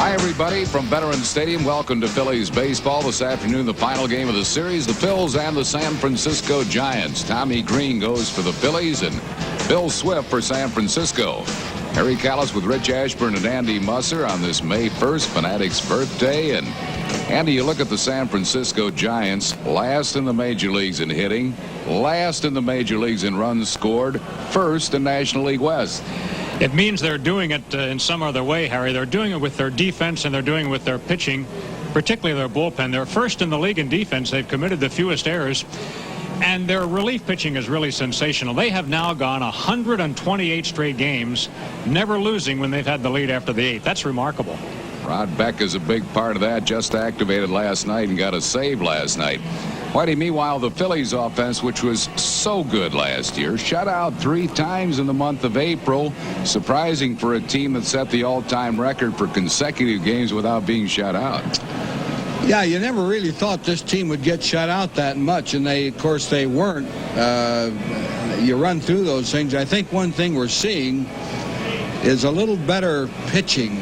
Hi, everybody, from Veterans Stadium. Welcome to Phillies baseball this afternoon. The final game of the series, the Phils and the San Francisco Giants. Tommy Greene goes for the Phillies and Bill Swift for San Francisco. Harry Callis with Rich Ashburn and Andy Musser on this May 1st, Fanatic's birthday. And Andy, you look at the San Francisco Giants, last in the major leagues in hitting, last in the major leagues in runs scored, first in National League West. It means they're doing it in some other way, Harry. They're doing it with their defense, and they're doing it with their pitching, particularly their bullpen. They're first in the league in defense. They've committed the fewest errors, and their relief pitching is really sensational. They have now gone 128 straight games, never losing when they've had the lead after the eighth. That's remarkable. Rod Beck is a big part of that. Just activated last night and got a save last night. Whitey, meanwhile, the Phillies offense, which was so good last year, shut out 3 times in the month of April. Surprising for a team that set the all-time record for consecutive games without being shut out. Yeah, you never really thought this team would get shut out that much, and of course, they weren't. You run through those things. I think one thing we're seeing is a little better pitching,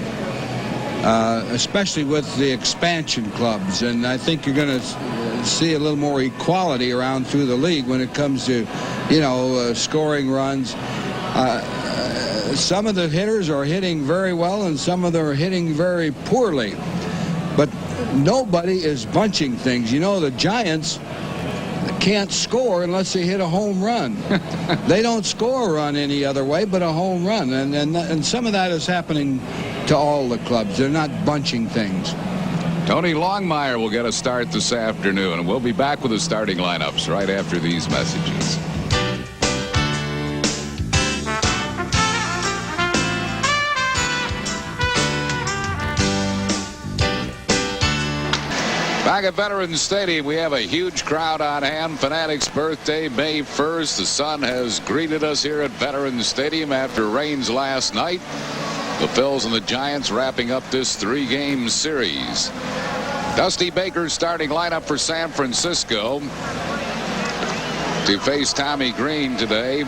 especially with the expansion clubs, and I think you're going to see a little more equality around through the league when it comes to, scoring runs. Some of the hitters are hitting very well, and some of them are hitting very poorly. But nobody is bunching things. The Giants can't score unless they hit a home run. They don't score a run any other way but a home run. And some of that is happening to all the clubs. They're not bunching things. Tony Longmire will get a start this afternoon, and we'll be back with the starting lineups right after these messages. Back at Veterans Stadium, we have a huge crowd on hand. Fanatics' birthday, May 1st. The sun has greeted us here at Veterans Stadium after rains last night. The Phils and the Giants wrapping up this 3-game series. Dusty Baker's starting lineup for San Francisco to face Tommy Greene today.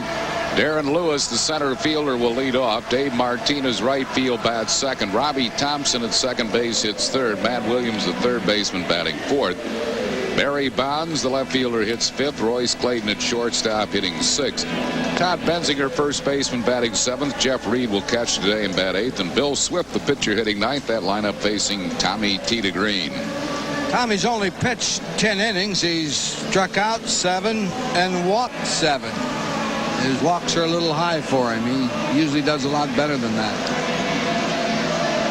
Darren Lewis, the center fielder, will lead off. Dave Martinez, right field, bats second. Robbie Thompson at second base hits third. Matt Williams, the third baseman, batting fourth. Barry Bonds, the left fielder, hits fifth. Royce Clayton at shortstop, hitting sixth. Todd Benzinger, first baseman, batting seventh. Jeff Reed will catch today and bat eighth. And Bill Swift, the pitcher, hitting ninth. That lineup facing Tommy Tita Greene. Tommy's only pitched 10 innings. He's struck out 7 and walked 7. His walks are a little high for him. He usually does a lot better than that.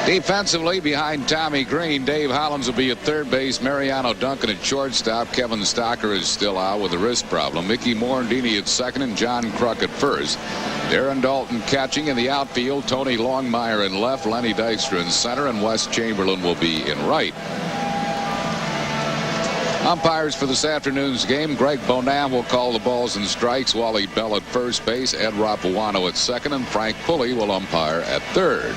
Defensively, behind Tommy Greene, Dave Hollins will be at third base. Mariano Duncan at shortstop. Kevin Stocker is still out with a wrist problem. Mickey Morandini at second and John Kruk at first. Darren Dalton catching in the outfield. Tony Longmire in left. Lenny Dykstra in center, and Wes Chamberlain will be in right. Umpires for this afternoon's game: Greg Bonan will call the balls and strikes. Wally Bell at first base. Ed Rapuano at second, and Frank Pulley will umpire at third.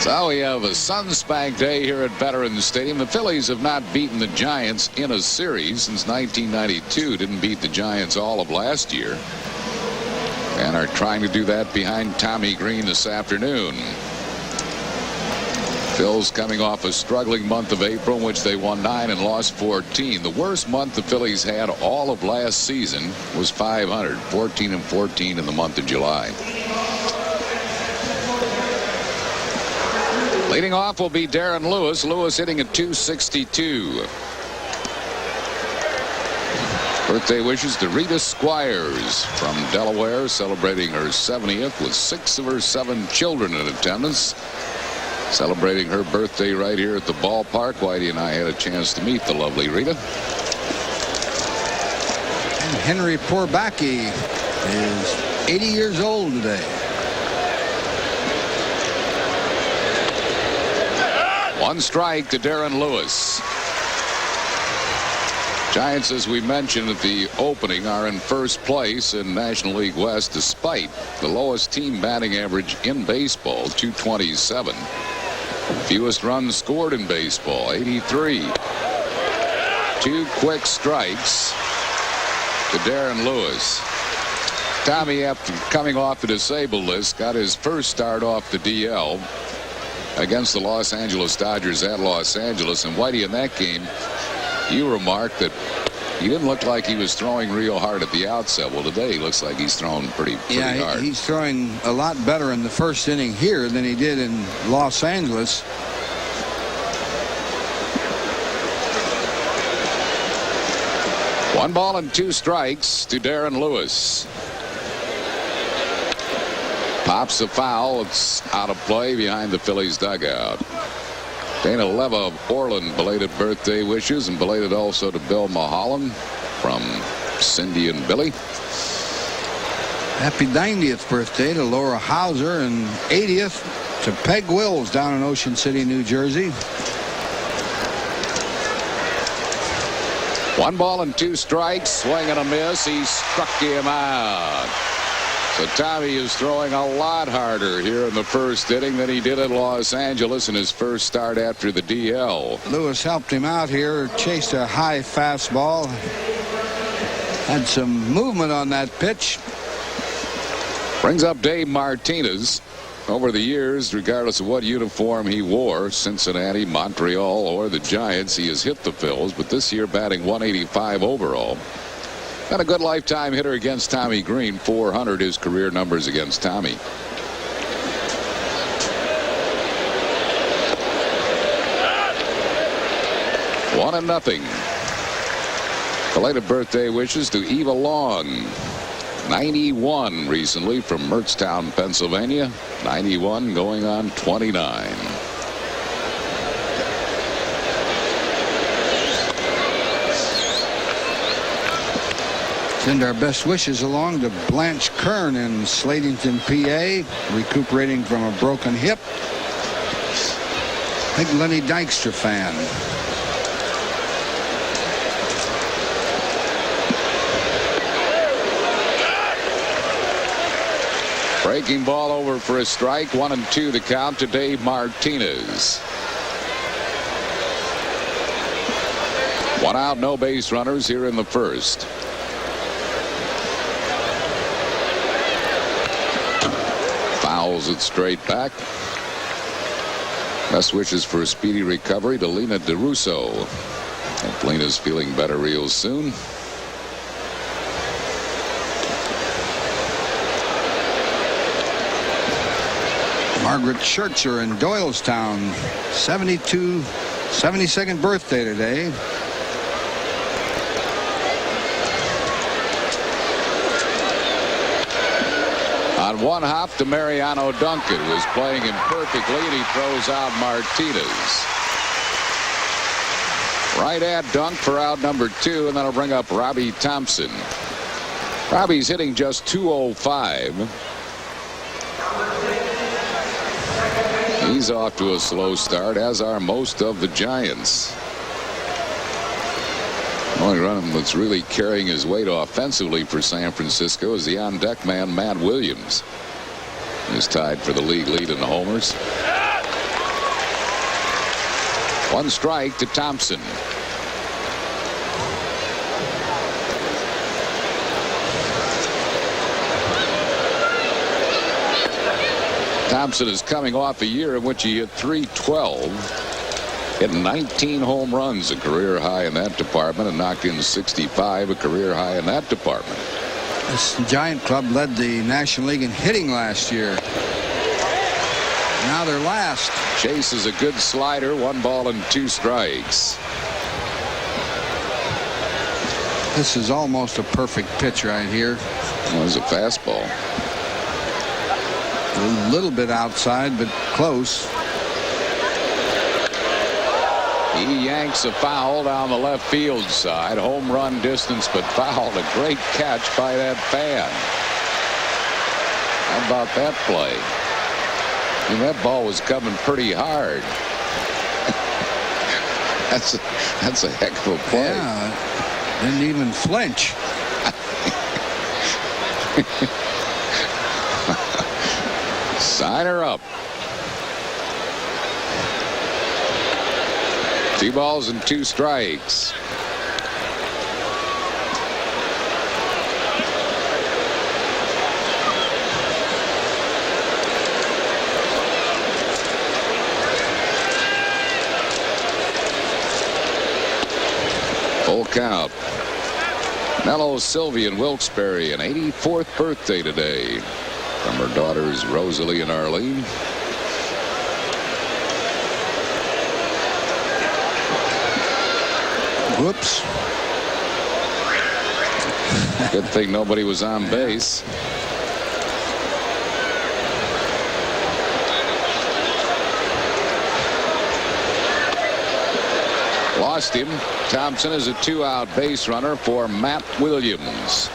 So we have a sun-spanked day here at Veterans Stadium. The Phillies have not beaten the Giants in a series since 1992. Didn't beat the Giants all of last year, and are trying to do that behind Tommy Greene this afternoon. Phils coming off a struggling month of April in which they won 9 and lost 14. The worst month the Phillies had all of last season was 500, 14 and 14 in the month of July. Leading off will be Darren Lewis. Lewis hitting at .262. Birthday wishes to Rita Squires from Delaware, celebrating her 70th with 6 of her 7 children in attendance. Celebrating her birthday right here at the ballpark. Whitey and I had a chance to meet the lovely Rita. And Henry Pourbacchi is 80 years old today. One strike to Darren Lewis. Giants, as we mentioned at the opening, are in first place in National League West despite the lowest team batting average in baseball, .227. Fewest runs scored in baseball, 83. 2 quick strikes to Darren Lewis. Tommy, after coming off the disabled list, got his first start off the DL. against the Los Angeles Dodgers at Los Angeles. And Whitey, in that game, you remarked that he didn't look like he was throwing real hard at the outset. Well, today he looks like he's throwing pretty hard. He's throwing a lot better in the first inning here than he did in Los Angeles. One ball and 2 strikes to Darren Lewis. Pops a foul. It's out of play behind the Phillies dugout. Dana Leva of Orland, belated birthday wishes, and belated also to Bill Mulholland from Cindy and Billy. Happy 90th birthday to Laura Hauser and 80th to Peg Wills down in Ocean City, New Jersey. 1 ball and 2 strikes. Swing and a miss. He struck him out. So Tommy is throwing a lot harder here in the first inning than he did at Los Angeles in his first start after the DL. Lewis helped him out here, chased a high fastball, had some movement on that pitch. Brings up Dave Martinez. Over the years, regardless of what uniform he wore, Cincinnati, Montreal, or the Giants, he has hit the Phils, but this year batting 185 overall. Got a good lifetime hitter against Tommy Greene. 400 his career numbers against Tommy. One and nothing. Belated birthday wishes to Eva Long. 91 recently from Mertztown, Pennsylvania. 91 going on 29. Send our best wishes along to Blanche Kern in Slatington, PA, recuperating from a broken hip. Big Lenny Dykstra fan. Breaking ball over for a strike. 1-2 the count to Dave Martinez. 1 out, no base runners here in the first. Fouls it straight back. Best wishes for a speedy recovery to Lena DeRusso. Hope Lena's feeling better real soon. Margaret Schertzer in Doylestown, 72nd birthday today. On 1 hop to Mariano Duncan, who is playing him perfectly, and he throws out Martinez. Right at Dunk for out number 2, and that'll bring up Robbie Thompson. Robbie's hitting just .205. He's off to a slow start, as are most of the Giants. The only runner that's really carrying his weight offensively for San Francisco is the on-deck man, Matt Williams. He's tied for the league lead in homers. 1 strike to Thompson. Thompson is coming off a year in which he hit .312, hit 19 home runs, a career high in that department, and knocked in 65, a career high in that department. This Giant club led the National League in hitting last year. Now they're last. Chase is a good slider. 1 ball and 2 strikes. This is almost a perfect pitch right here. Well, it was a fastball. A little bit outside, but close. He yanks a foul down the left field side. Home run distance, but fouled. A great catch by that fan. How about that play? I mean, that ball was coming pretty hard. That's a heck of a play. Yeah, didn't even flinch. Sign her up. 2 balls and 2 strikes. count. Mello Sylvia in Wilkes-Barre, an 84th birthday today from her daughters Rosalie and Arlene. Whoops. Good thing nobody was on base. Lost him. Thompson is a 2-out base runner for Matt Williams.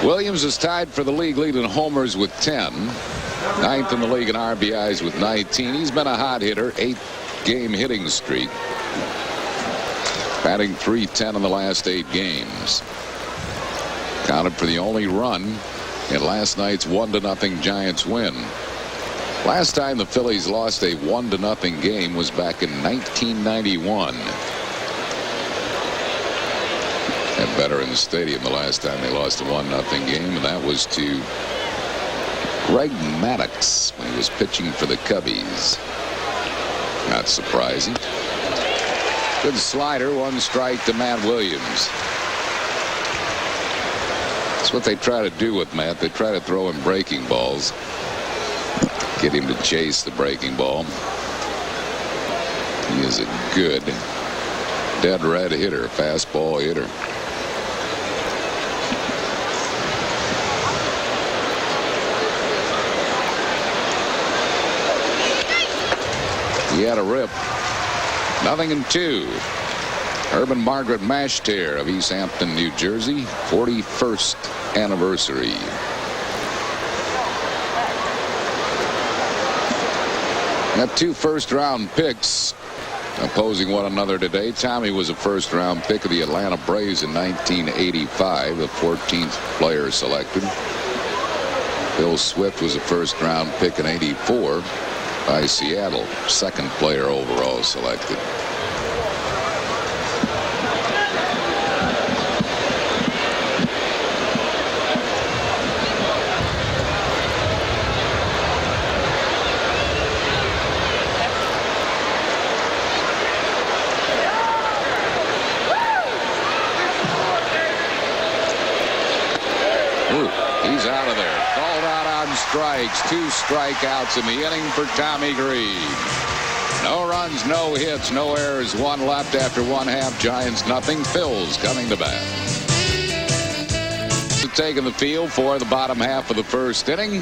Williams is tied for the league lead in homers with 10. 9th in the league in RBIs with 19. He's been a hot hitter. 8-game hitting streak. Batting .310 in the last 8 games. Counted for the only run in last night's 1-0 Giants win. Last time the Phillies lost a 1-0 game was back in 1991 at Veterans Stadium. The last time they lost a 1-0 game, and that was to Greg Maddux when he was pitching for the Cubbies. Not surprising. Good slider, 1 strike to Matt Williams. That's what they try to do with Matt. They try to throw him breaking balls. Get him to chase the breaking ball. He is a good dead red hitter, fastball hitter. He had a rip. 0-2. Urban Margaret Mashter of East Hampton, New Jersey, 41st anniversary. Got 2 first-round picks opposing one another today. Tommy was a first-round pick of the Atlanta Braves in 1985, the 14th player selected. Bill Swift was a first-round pick in '84 by Seattle, 2nd player overall selected. He's out of there. Called out on strikes. 2 strikeouts in the inning for Tommy Greene. No runs, no hits, no errors. 1 left after 1/2. Giants nothing. Phil's coming to bat. Taking the field for the bottom half of the first inning.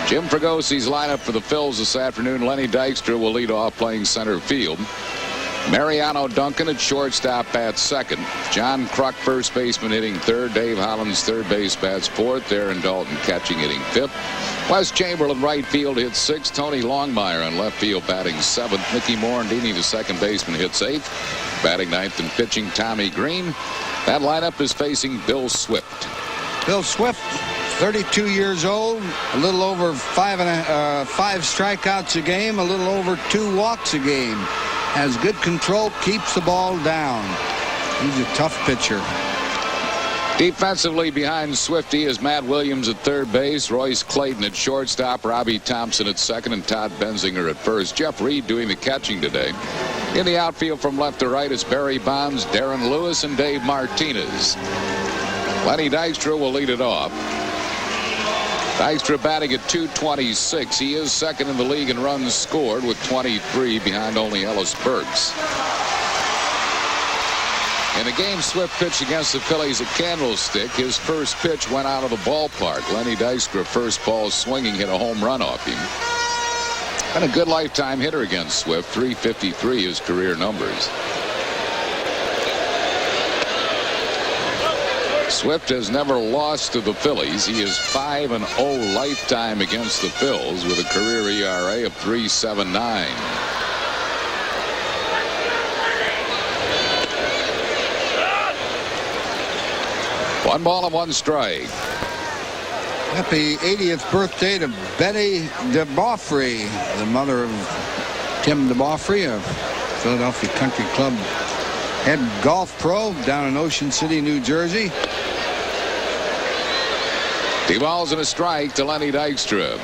Jim Fragosi's lineup for the Phils this afternoon. Lenny Dykstra will lead off playing center field. Mariano Duncan at shortstop bats second. John Kruk, first baseman, hitting third. Dave Hollins, third base, bats fourth. Aaron Dalton catching, hitting fifth. Wes Chamberlain, right field, hits sixth. Tony Longmire on left field, batting seventh. Mickey Morandini, the second baseman, hits eighth. Batting ninth and pitching Tommy Greene. That lineup is facing Bill Swift. Bill Swift, 32 years old, a little over 5 strikeouts a game, a little over 2 walks a game. Has good control, keeps the ball down. He's a tough pitcher. Defensively behind Swifty is Matt Williams at third base, Royce Clayton at shortstop, Robbie Thompson at second, and Todd Benzinger at first. Jeff Reed doing the catching today. In the outfield from left to right is Barry Bonds, Darren Lewis, and Dave Martinez. Lenny Dykstra will lead it off. Dykstra batting at .226. He is second in the league in runs scored with 23, behind only Ellis Burks. In the game Swift pitched against the Phillies at Candlestick, his first pitch went out of the ballpark. Lenny Dykstra, first ball swinging, hit a home run off him. And a good lifetime hitter against Swift, .353 his career numbers. Swift has never lost to the Phillies. He is 5-0 lifetime against the Phils with a career ERA of .379. One ball and one strike. Happy 80th birthday to Betty DeBoffrey, the mother of Tim DeBoffrey, a Philadelphia Country Club head golf pro down in Ocean City, New Jersey. 2 balls and a strike to Lenny Dykstra.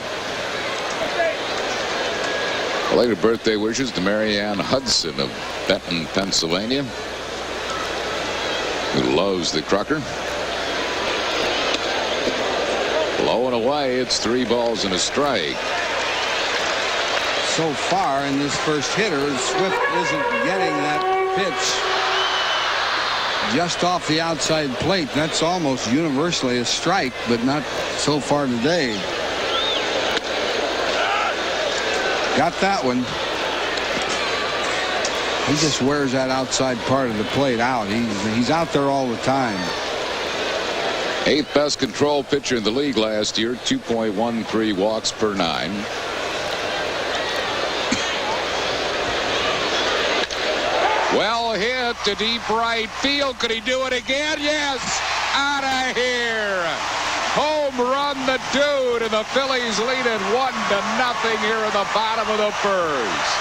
Belated birthday wishes to Marianne Hudson of Benton, Pennsylvania. who loves the Crucker. Low and away. It's 3 balls and a strike. So far in this first hitter, Swift isn't getting that pitch just off the outside plate. That's almost universally a strike, but not so far today. Got that one. He just wears that outside part of the plate out. He's out there all the time. 8th best control pitcher in the league last year, 2.13 walks per 9. Well hit to deep right field. Could he do it again? Yes. Out of here. Home run the dude, and the Phillies lead it 1-0 here in the bottom of the first.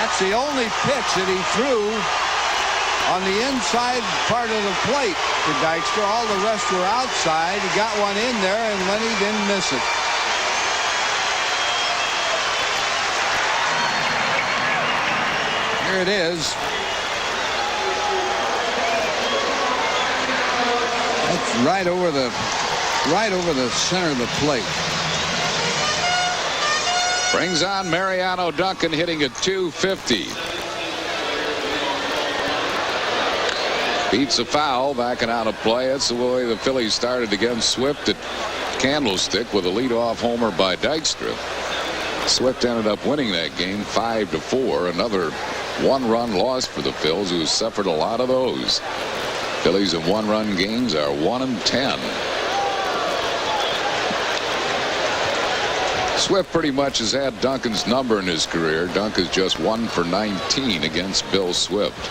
That's the only pitch that he threw on the inside part of the plate to Dykstra. All the rest were outside. He got one in there, and Lenny didn't miss it. Here it is. That's right over the center of the plate. Brings on Mariano Duncan, hitting at .250. Beats a foul, backing out of play. That's the way the Phillies started against Swift at Candlestick with a leadoff homer by Dykstra. Swift ended up winning that game 5-4. Another 1-run loss for the Phils, who suffered a lot of those. Phillies in 1-run games are 1-10. Swift pretty much has had Duncan's number in his career. Dunk is just 1 for 19 against Bill Swift.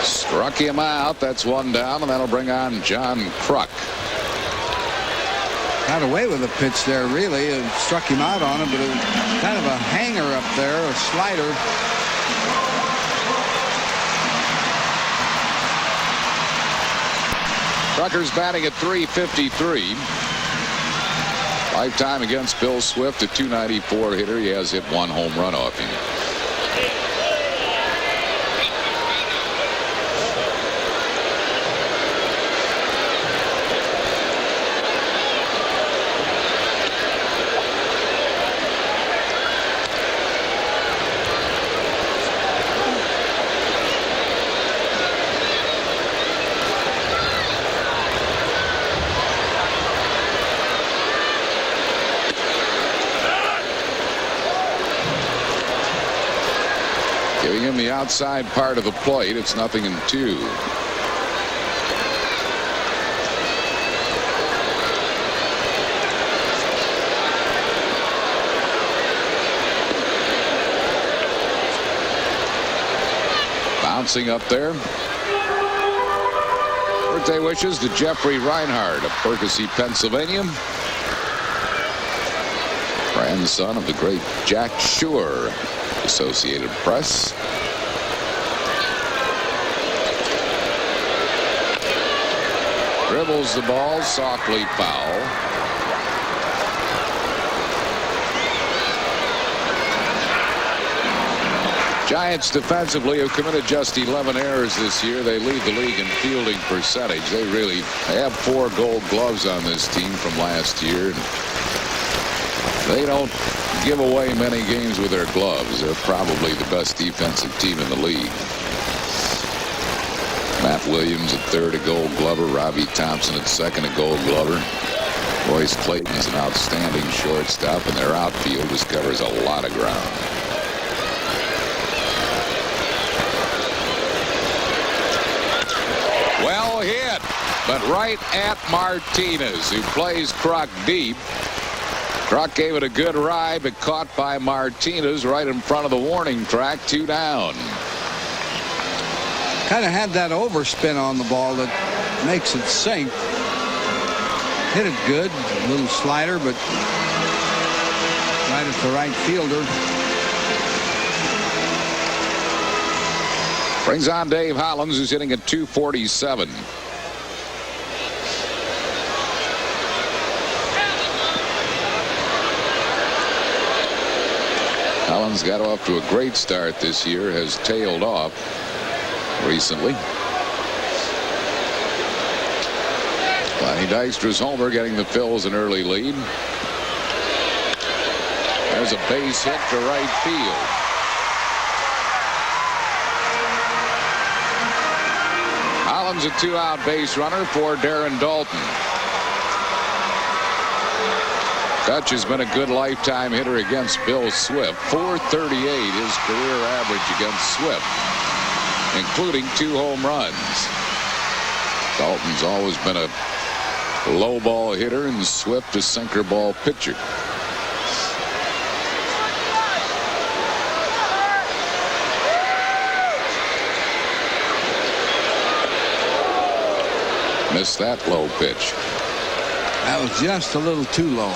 Struck him out. That's 1 down, and that'll bring on John Kruk. Got away with a pitch there, really. It struck him out on him, but it was kind of a hanger up there, a slider. Krucker's batting at .353. Lifetime against Bill Swift, a .294 hitter. He has hit 1 home run off him. Giving him the outside part of the plate. It's 0-2. Bouncing up there. Birthday wishes to Jeffrey Reinhardt of Percy, Pennsylvania. Grandson of the great Jack Shore, Associated Press. Dribbles the ball, softly foul. Giants defensively have committed just 11 errors this year. They lead the league in fielding percentage. They have 4 gold gloves on this team from last year. They don't give away many games with their gloves. They're probably the best defensive team in the league. Matt Williams at third, a gold glover. Robbie Thompson at second, a gold glover. Royce Clayton is an outstanding shortstop, and their outfield just covers a lot of ground. Well hit, but right at Martinez, who plays Kruk deep. Kruk gave it a good ride, but caught by Martinez right in front of the warning track, 2 down. Kind of had that overspin on the ball that makes it sink. Hit it good, a little slider, but right at the right fielder. Brings on Dave Hollins, who's hitting at .247. Allen's got off to a great start this year, has tailed off recently. Lonnie Dykstra's homer getting the Phils an early lead. There's a base hit to right field. Allen's a 2-out base runner for Darren Daulton. Dutch has been a good lifetime hitter against Bill Swift. .438 his career average against Swift, including 2 home runs. Daulton's always been a low ball hitter and Swift a sinker ball pitcher. Missed that low pitch. That was just a little too low.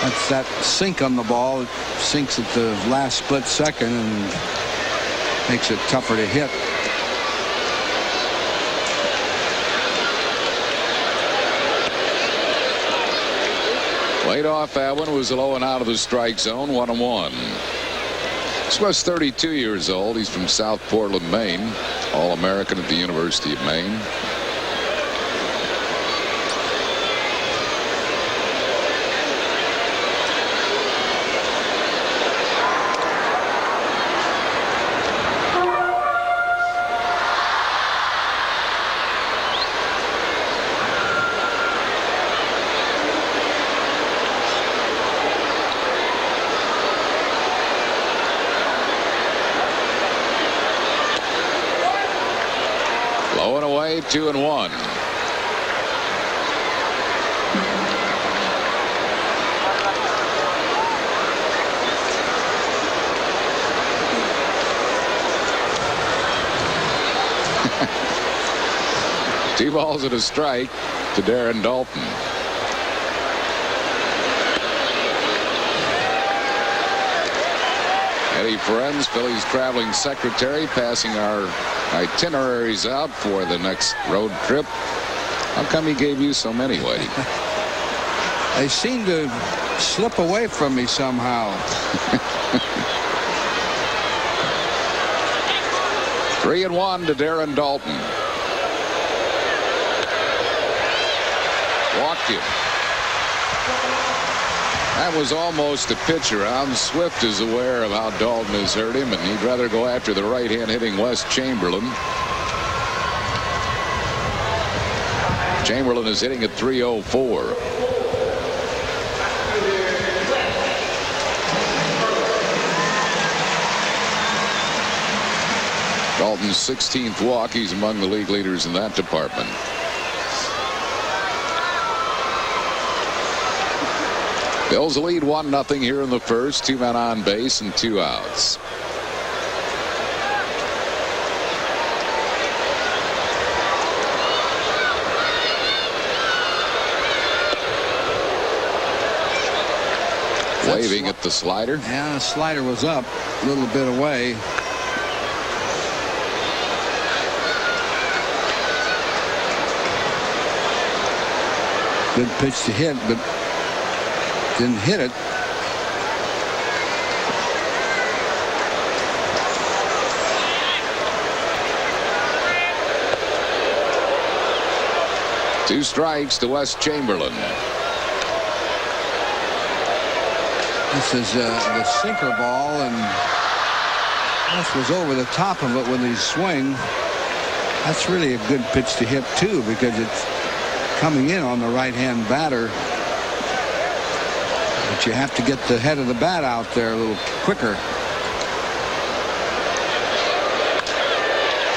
That's that sink on the ball. It sinks at the last split second and makes it tougher to hit. Laid off that one, was low and out of the strike zone. 1-1. Swift's 32 years old. He's from South Portland, Maine. All-American at the University of Maine. Low and away, 2-1. Two balls and a strike to Darren Daulton. Eddie Ferenz, Phillies traveling secretary, passing our itineraries out for the next road trip. How come he gave you so many, Whitey? They seem to slip away from me somehow. 3-1 to Darren Daulton. Walked him. That was almost a pitch around. Swift is aware of how Daulton has hurt him, and he'd rather go after the right-hand hitting Wes Chamberlain. Chamberlain is hitting at .304. Daulton's 16th walk. He's among the league leaders in that department. Bills lead 1-0 here in the first. 2 men on base and 2 outs. Waving at the slider. Yeah, the slider was up a little bit away. Good pitch to hit, but didn't hit it. Two strikes to Wes Chamberlain. This is the sinker ball, and Wes was over the top of it with his swing. That's really a good pitch to hit too, because it's coming in on the right-hand batter. But you have to get the head of the bat out there a little quicker.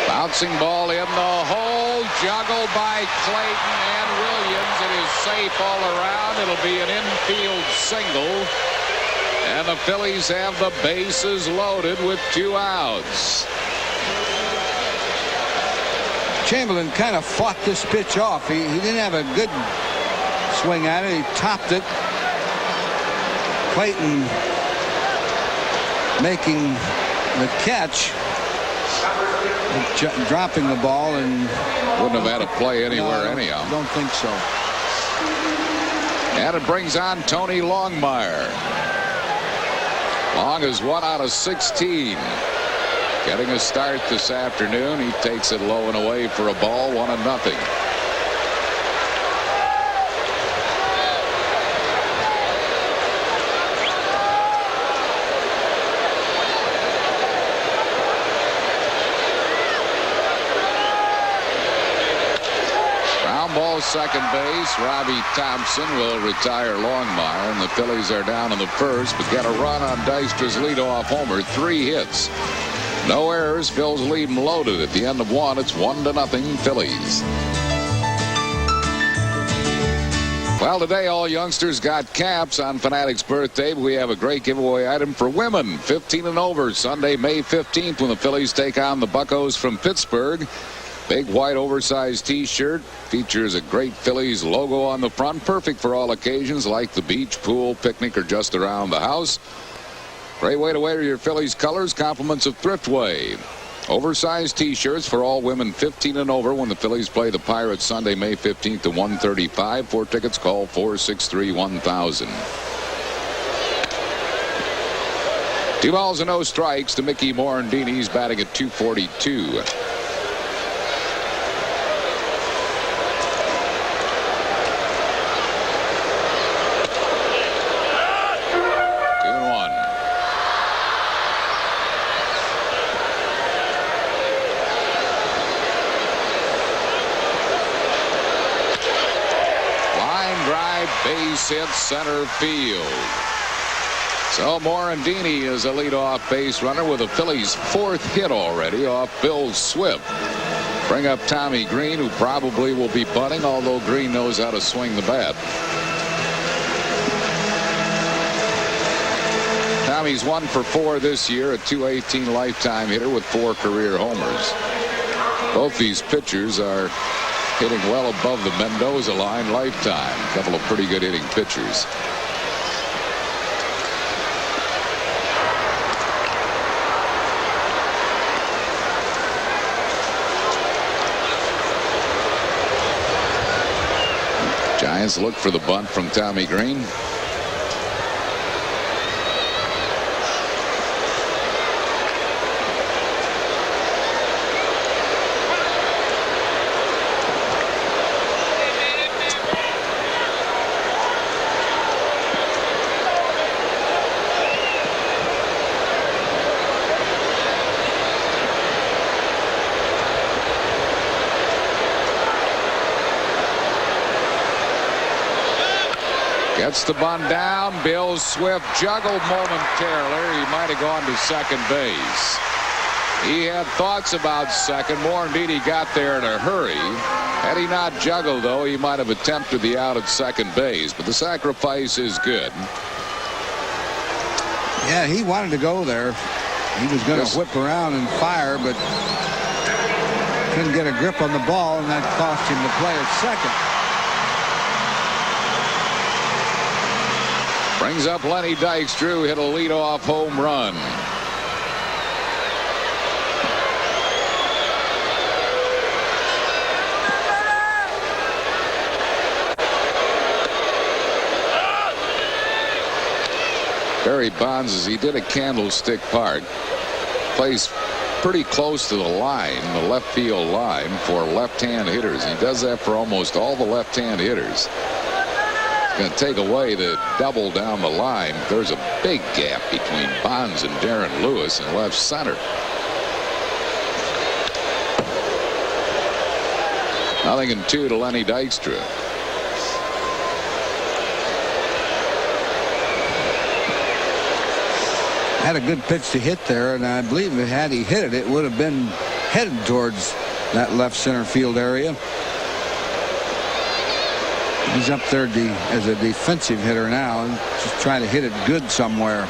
Bouncing ball in the hole, juggled by Clayton and Williams. It is safe all around. It'll be an infield single, and the Phillies have the bases loaded with 2 outs. Chamberlain kind of fought this pitch off. He didn't have a good swing at it. He topped it. Clayton making the catch, dropping the ball, and wouldn't have had a play anywhere anyhow. I don't think so. And it brings on Tony Longmire. Long is 1 out of 16. Getting a start this afternoon. He takes it low and away for a ball, 1-0. Ball second base. Robbie Thompson will retire Longmire, and the Phillies are down in the first, but got a run on Dykstra's leadoff homer. 3 hits. No errors. Phil's lead and loaded at the end of 1. It's 1-0 Phillies. Well, today all youngsters got caps on Fanatic's birthday. We have a great giveaway item for women, 15 and over, Sunday, May 15th, when the Phillies take on the Buccos from Pittsburgh. Big white oversized T-shirt, features a great Phillies logo on the front, perfect for all occasions like the beach, pool, picnic, or just around the house. Great way to wear your Phillies colors, compliments of Thriftway. Oversized T-shirts for all women 15 and over when the Phillies play the Pirates Sunday, May 15th at 1:35. For tickets, call 463-1000. 2 balls and no strikes to Mickey Morandini's batting at .242. Base hit center field. So Morandini is a leadoff base runner with a Phillies 4th hit already off Bill Swift. Bring up Tommy Greene, who probably will be bunting, although Greene knows how to swing the bat. Tommy's 1 for 4 this year, a .218 lifetime hitter with 4 career homers. Both these pitchers are hitting well above the Mendoza line lifetime. A couple of pretty good hitting pitchers. Giants look for the bunt from Tommy Greene. Gets the bunt down. Bill Swift juggled momentarily. He might have gone to second base. He had thoughts about second. Morandini got there in a hurry. Had he not juggled, though, he might have attempted the out at second base. But the sacrifice is good. Yeah, he wanted to go there. He was going to whip around and fire, but couldn't get a grip on the ball, and that cost him the play at second. Brings up Lenny Dykstra, who hit a leadoff home run. Barry Bonds, as he did at Candlestick Park, plays pretty close to the line, the left field line, for left-hand hitters. He does that for almost all the left-hand hitters. Going to take away the double down the line. There's a big gap between Bonds and Darren Lewis in left center. Nothing in 2 to Lenny Dykstra. Had a good pitch to hit there, and I believe that had he hit it, it would have been headed towards that left center field area. He's up there as a defensive hitter now, and just trying to hit it good somewhere.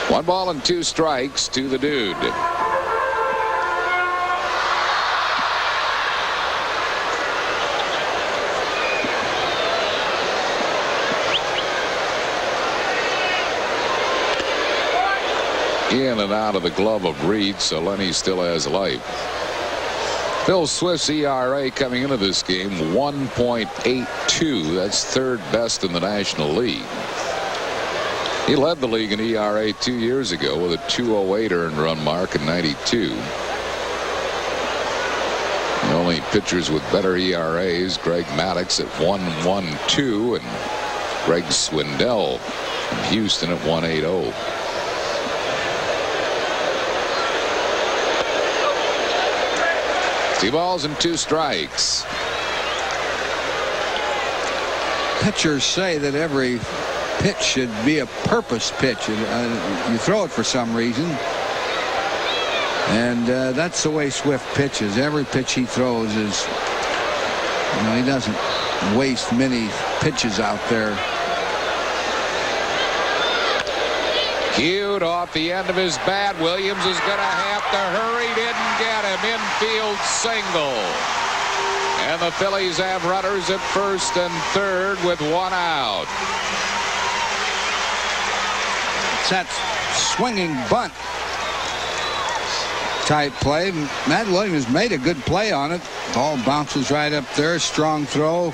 One ball and 2 strikes to the dude. in and out of the glove of Reed, so Lenny still has life. Phil Swift's ERA coming into this game 1.82. That's third best in the National League. He led the league in ERA 2 years ago with a 2.08 earned run mark in '92. The only pitchers with better ERAs, Greg Maddux at 1.12 and Greg Swindell from Houston at 1.80. Two balls and 2 strikes. Pitchers say that every pitch should be a purpose pitch. You throw it for some reason. And that's the way Swift pitches. Every pitch he throws is, he doesn't waste many pitches out there. Cued off the end of his bat. Williams is going to have to hurry. Didn't get him. Infield single. And the Phillies have runners at first and third with 1 out. It's that swinging bunt type play. Matt Williams made a good play on it. Ball bounces right up there. Strong throw.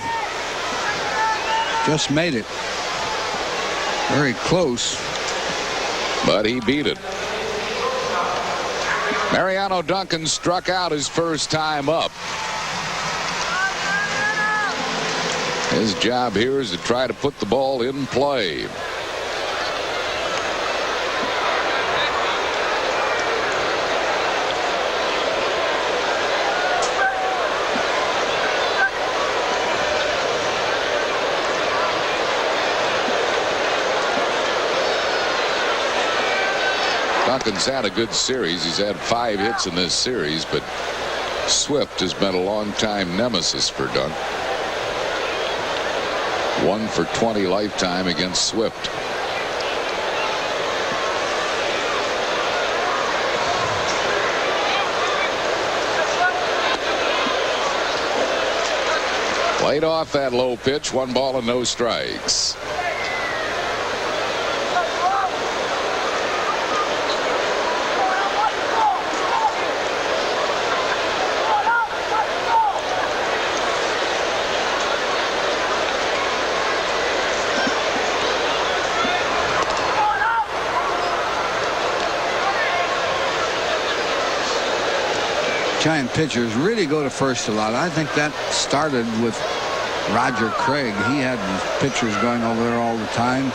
Just made it. Very close. But he beat it. Mariano Duncan struck out his first time up. His job here is to try to put the ball in play. Duncan's had a good series. He's had 5 hits in this series, but Swift has been a long-time nemesis for Dunk. 1 for 20 lifetime against Swift. Played off that low pitch. 1 ball and no strikes. Giant pitchers really go to first a lot. I think that started with Roger Craig. He had his pitchers going over there all the time.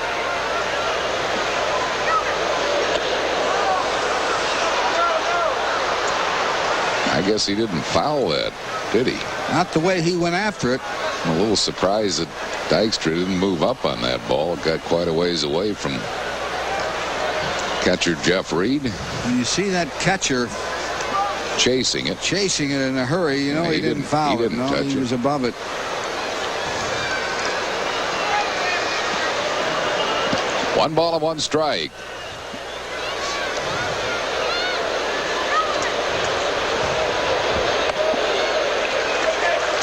I guess he didn't foul that, did he? Not the way he went after it. I'm a little surprised that Dykstra didn't move up on that ball. It got quite a ways away from catcher Jeff Reed. When you see that catcher chasing it in a hurry, he didn't foul it. No, he was above it. One ball and 1 strike.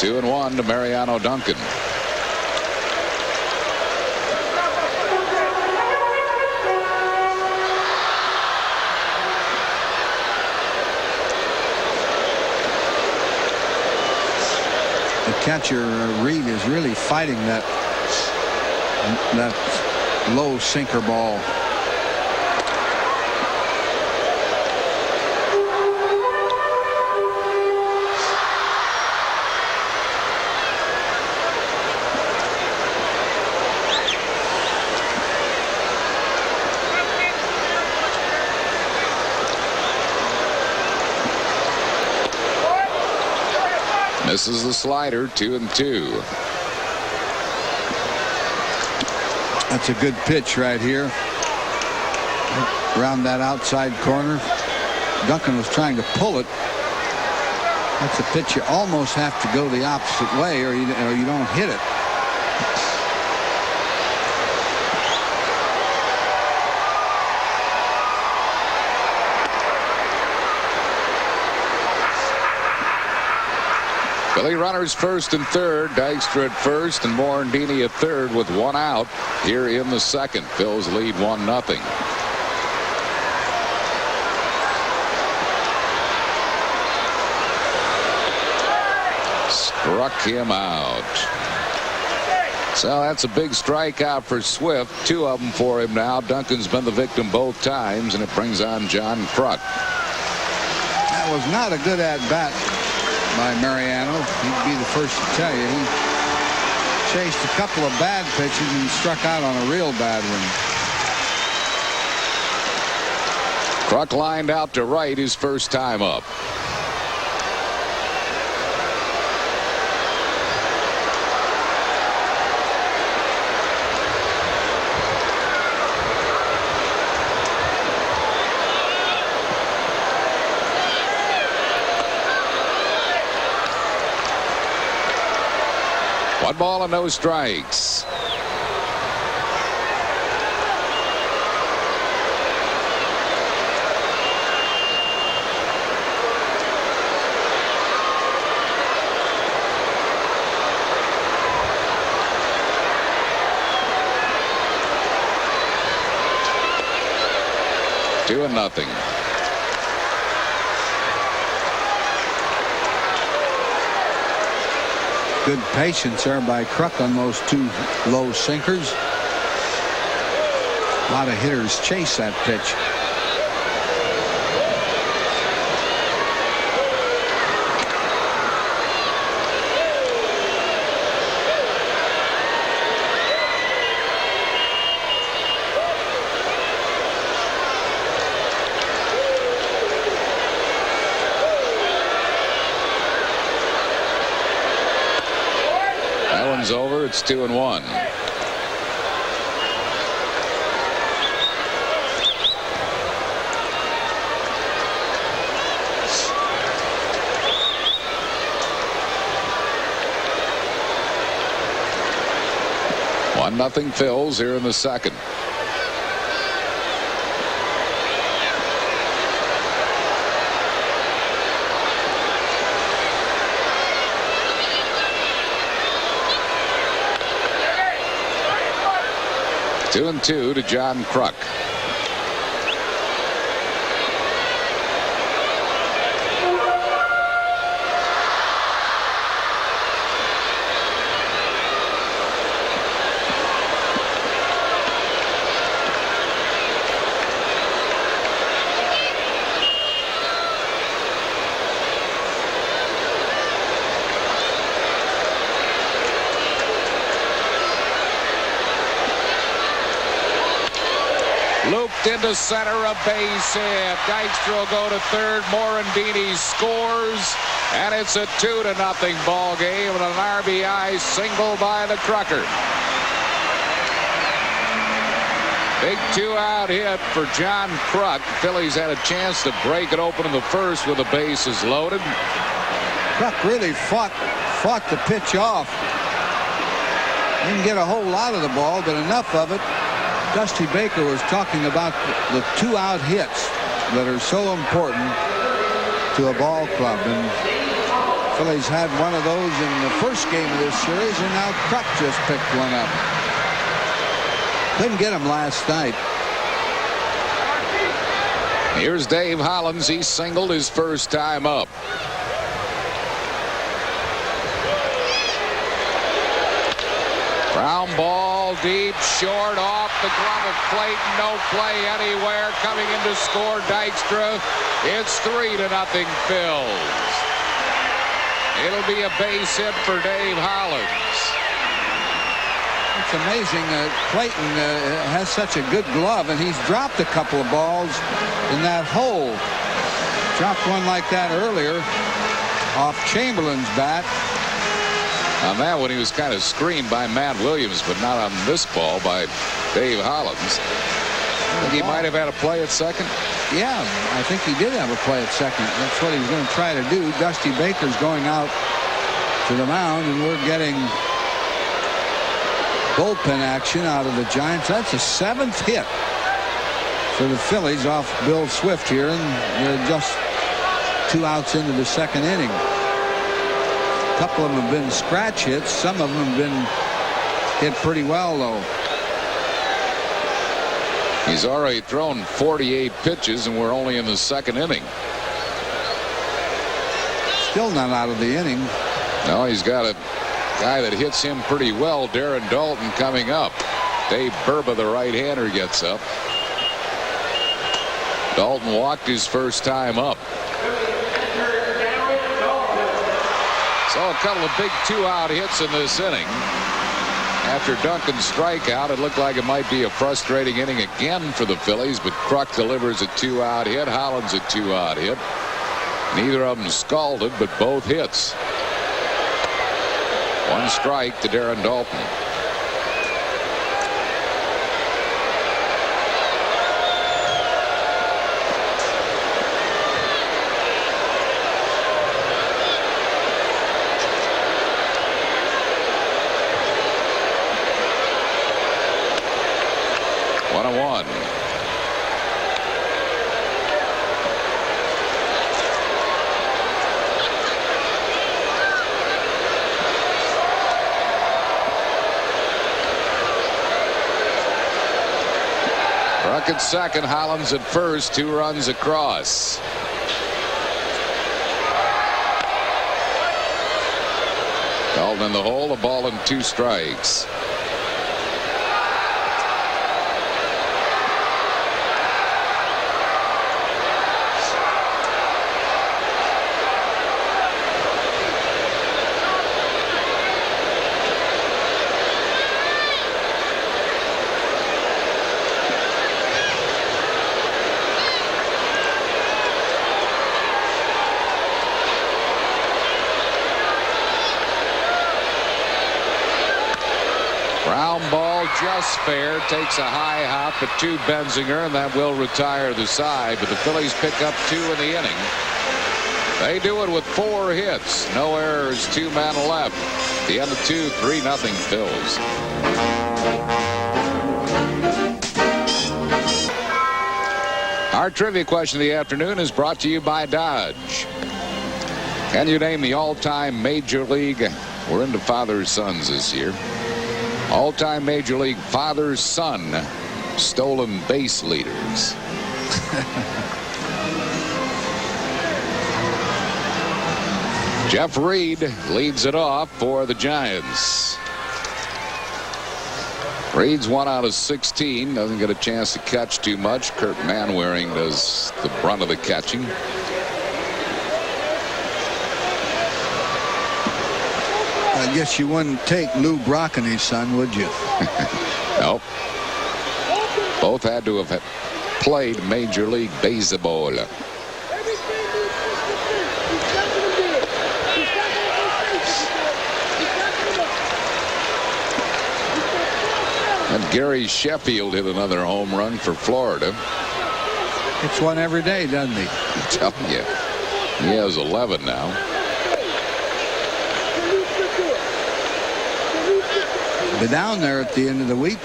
Two and 1 to Mariano Duncan. The catcher Reed is really fighting that low sinker ball. Misses the slider. 2-2. That's a good pitch right here. Around that outside corner. Duncan was trying to pull it. That's a pitch you almost have to go the opposite way or you don't hit it. Philly runners first and third. Dykstra at first and Morandini at third with 1 out here in the second. Phil's lead 1-0. Struck him out. So that's a big strikeout for Swift. 2 of them for him now. Duncan's been the victim both times, and it brings on John Kruk. That was not a good at-bat by Mariano. He'd be the first to tell you. He chased a couple of bad pitches and struck out on a real bad one. Kruk lined out to right his first time up. One ball and no strikes. Two and nothing. Good patience there by Kruk on those 2 low sinkers. A lot of hitters chase that pitch. Over. It's 2-1. One nothing Phils here in the second. Two and 2 to John Kruk. Looped into center, a base hit. Dykstra will go to third. Morandini scores, and it's a 2-0 ball game and an RBI single by the Crucker. Big 2-out hit for John Kruk. Phillies had a chance to break it open in the first with the bases loaded. Kruk really fought the pitch off. Didn't get a whole lot of the ball, but enough of it. Dusty Baker was talking about the 2-out hits that are so important to a ball club, and Phillies had one of those in the first game of this series, and now Kruk just picked one up. Couldn't get him last night. Here's Dave Hollins. He singled his first time up. Ground ball deep, short, off the glove of Clayton. No play anywhere. Coming in to score Dykstra. It's 3-0 Phils. It'll be a base hit for Dave Hollins. It's amazing. Clayton has such a good glove, and he's dropped a couple of balls in that hole. Dropped one like that earlier off Chamberlain's bat. On that one, he was kind of screened by Matt Williams, but not on this ball by Dave Hollins. I think he might have had a play at second. Yeah, I think he did have a play at second. That's what he was going to try to do. Dusty Baker's going out to the mound, and we're getting bullpen action out of the Giants. That's the 7th hit for the Phillies off Bill Swift here, and they're just 2 outs into the second inning. A couple of them have been scratch hits. Some of them have been hit pretty well, though. He's already thrown 48 pitches, and we're only in the second inning. Still not out of the inning. No, he's got a guy that hits him pretty well, Darren Dalton, coming up. Dave Burba, the right-hander, gets up. Dalton walked his first time up. So a couple of big two-out hits in this inning. After Duncan's strikeout, it looked like it might be a frustrating inning again for the Phillies, but Kruk delivers a two-out hit. Hollins a two-out hit. Neither of them scalded, but both hits. One strike to Darren Dalton. At second, Hollins at first, 2 runs across. Dalton in the hole, a ball and 2 strikes. Just fair, takes a high hop at 2 Benzinger, and that will retire the side. But the Phillies pick up 2 in the inning. They do it with 4 hits, no errors, 2 men left. The end of 2, 3-0 Phils. Our trivia question of the afternoon is brought to you by Dodge. Can you name the all-time Major League? We're into father-sons this year. All-time Major League father-son stolen base leaders. Jeff Reed leads it off for the Giants. Reed's 1 out of 16. Doesn't get a chance to catch too much. Kurt Manwaring does the brunt of the catching. I guess you wouldn't take Lou Brock and his son, would you? Nope. Both had to have played Major League Baseball. And Gary Sheffield hit another home run for Florida. It's one every day, doesn't he? I'm telling you. He has 11 now. Be down there at the end of the week.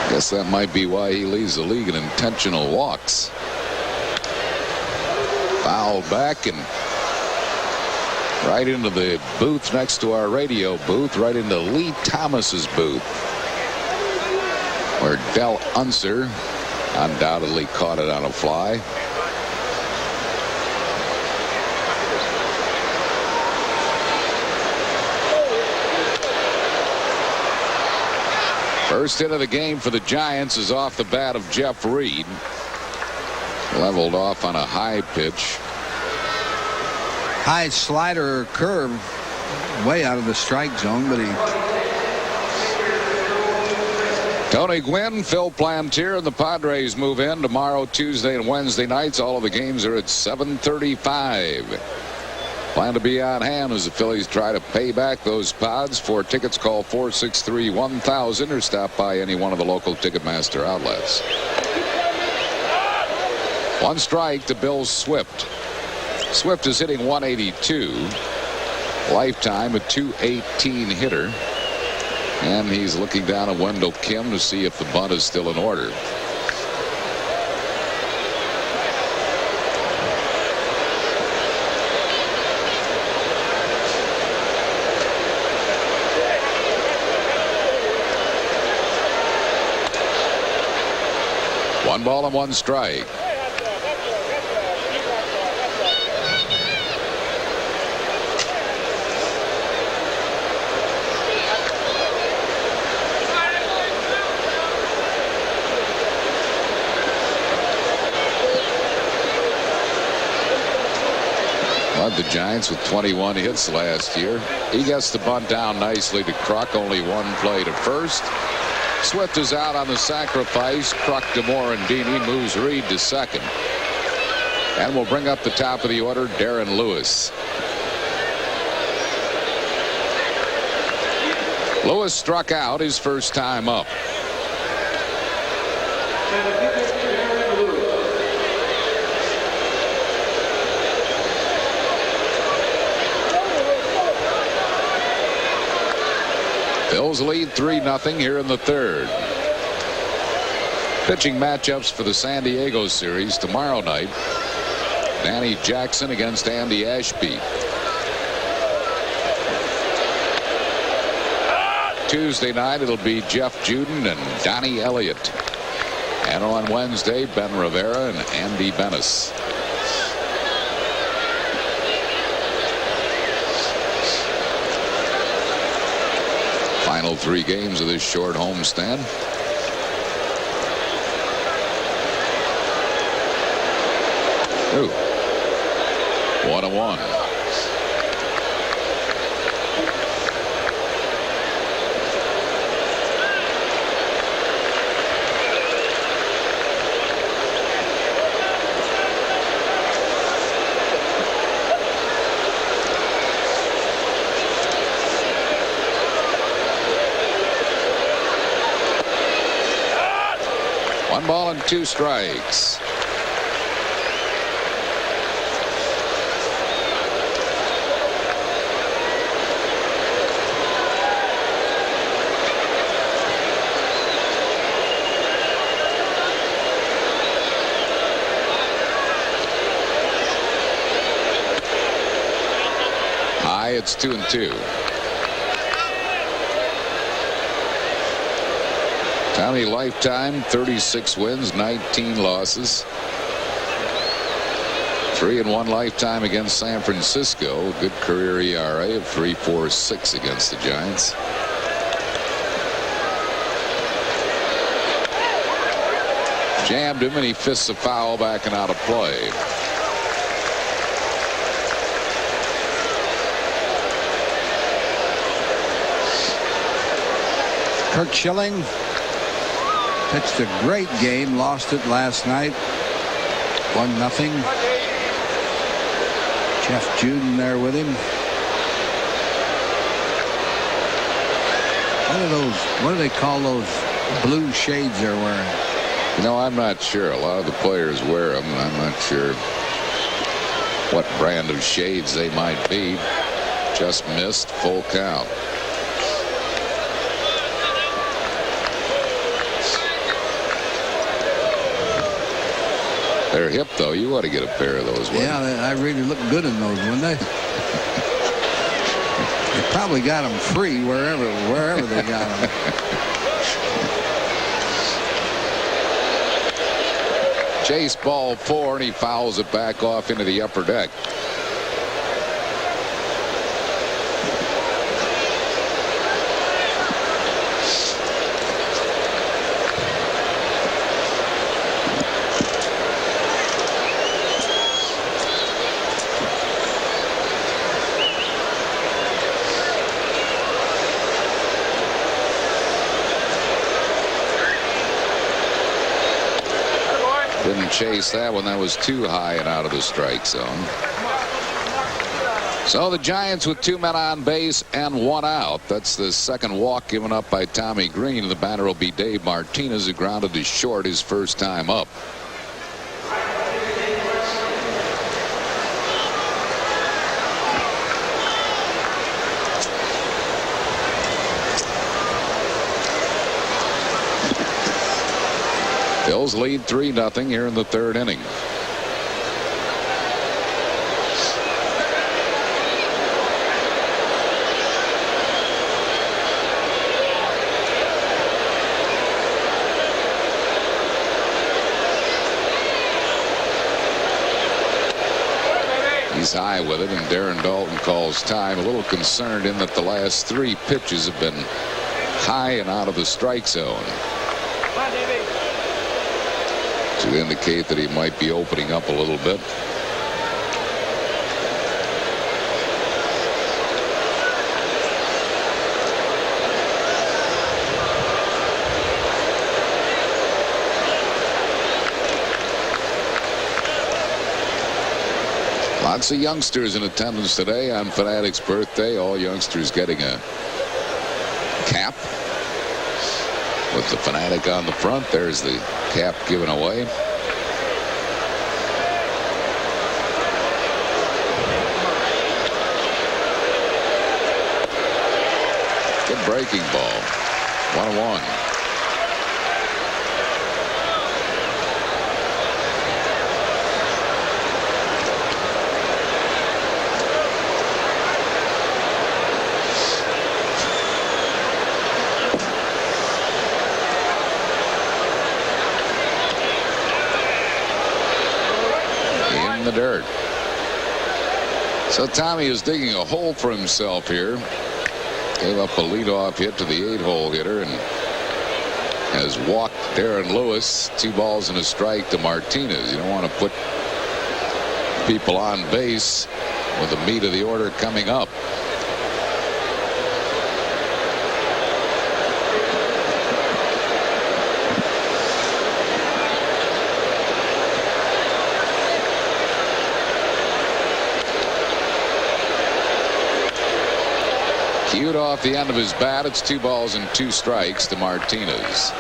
Guess that might be why he leads the league in intentional walks. Fouled back and right into the booth next to our radio booth, right into Lee Thomas's booth, where Del Unser undoubtedly caught it on a fly. First hit of the game for the Giants is off the bat of Jeff Reed. Leveled off on a high pitch. High slider or curve, way out of the strike zone, but he... Tony Gwynn, Phil Plantier, and the Padres move in tomorrow, Tuesday, and Wednesday nights. All of the games are at 7:35. Plan to be on hand as the Phillies try to pay back those Pods. For tickets, call 463-1000 or stop by any one of the local Ticketmaster outlets. One strike to Bill Swift. Swift is hitting 182. Lifetime a 218 hitter. And he's looking down at Wendell Kim to see if the bunt is still in order. One ball and one strike. Led the Giants with 21 hits last year. He gets the bunt down nicely to Kruk. Only one play to first. Swift is out on the sacrifice. Kruk, DeMore, and Dini. Moves Reed to second. And we'll bring up the top of the order, Darren Lewis. Lewis struck out his first time up. Phils lead 3-0 here in the third. Pitching matchups for the San Diego series tomorrow night. Danny Jackson against Andy Ashby. Tuesday night it'll be Jeff Juden and Donnie Elliott. And on Wednesday, Ben Rivera and Andy Benes. Final 3 games of this short homestand. Ooh. 1-1. One ball and 2 strikes. High, it's 2-2. Tommy lifetime 36 wins, 19 losses. 3-1 lifetime against San Francisco. Good career ERA of 3.46 against the Giants. Jammed him and he fists a foul back and out of play. Kirk Schilling pitched a great game, lost it last night, 1-0. Jeff Juden there with him. What do they call those blue shades they're wearing? You know, I'm not sure. A lot of the players wear them. I'm not sure what brand of shades they might be. Just missed, full count. They're hip, though. You ought to get a pair of those. Yeah, I really look good in those, wouldn't they? They probably got them free wherever they got them. Chase ball 4, and he fouls it back off into the upper deck. Didn't chase that one. That was too high and out of the strike zone. So the Giants with 2 men on base and 1 out. That's the second walk given up by Tommy Greene. The batter will be Dave Martinez, who grounded to short his first time up. Phils lead 3-0 here in the third inning. He's high with it, and Darren Dalton calls time. A little concerned in that the last 3 pitches have been high and out of the strike zone, to indicate that he might be opening up a little bit. Lots of youngsters in attendance today on Fanatic's birthday. All youngsters getting a cap with the Fanatic on the front. There's the cap given away. Good breaking ball. 1-1. The dirt. So Tommy is digging a hole for himself here. Gave up a leadoff hit to the 8-hole hitter and has walked Darren Lewis. 2 balls and a strike to Martinez. You don't want to put people on base with the meat of the order coming up. Cued off the end of his bat. It's 2 balls and 2 strikes to Martinez.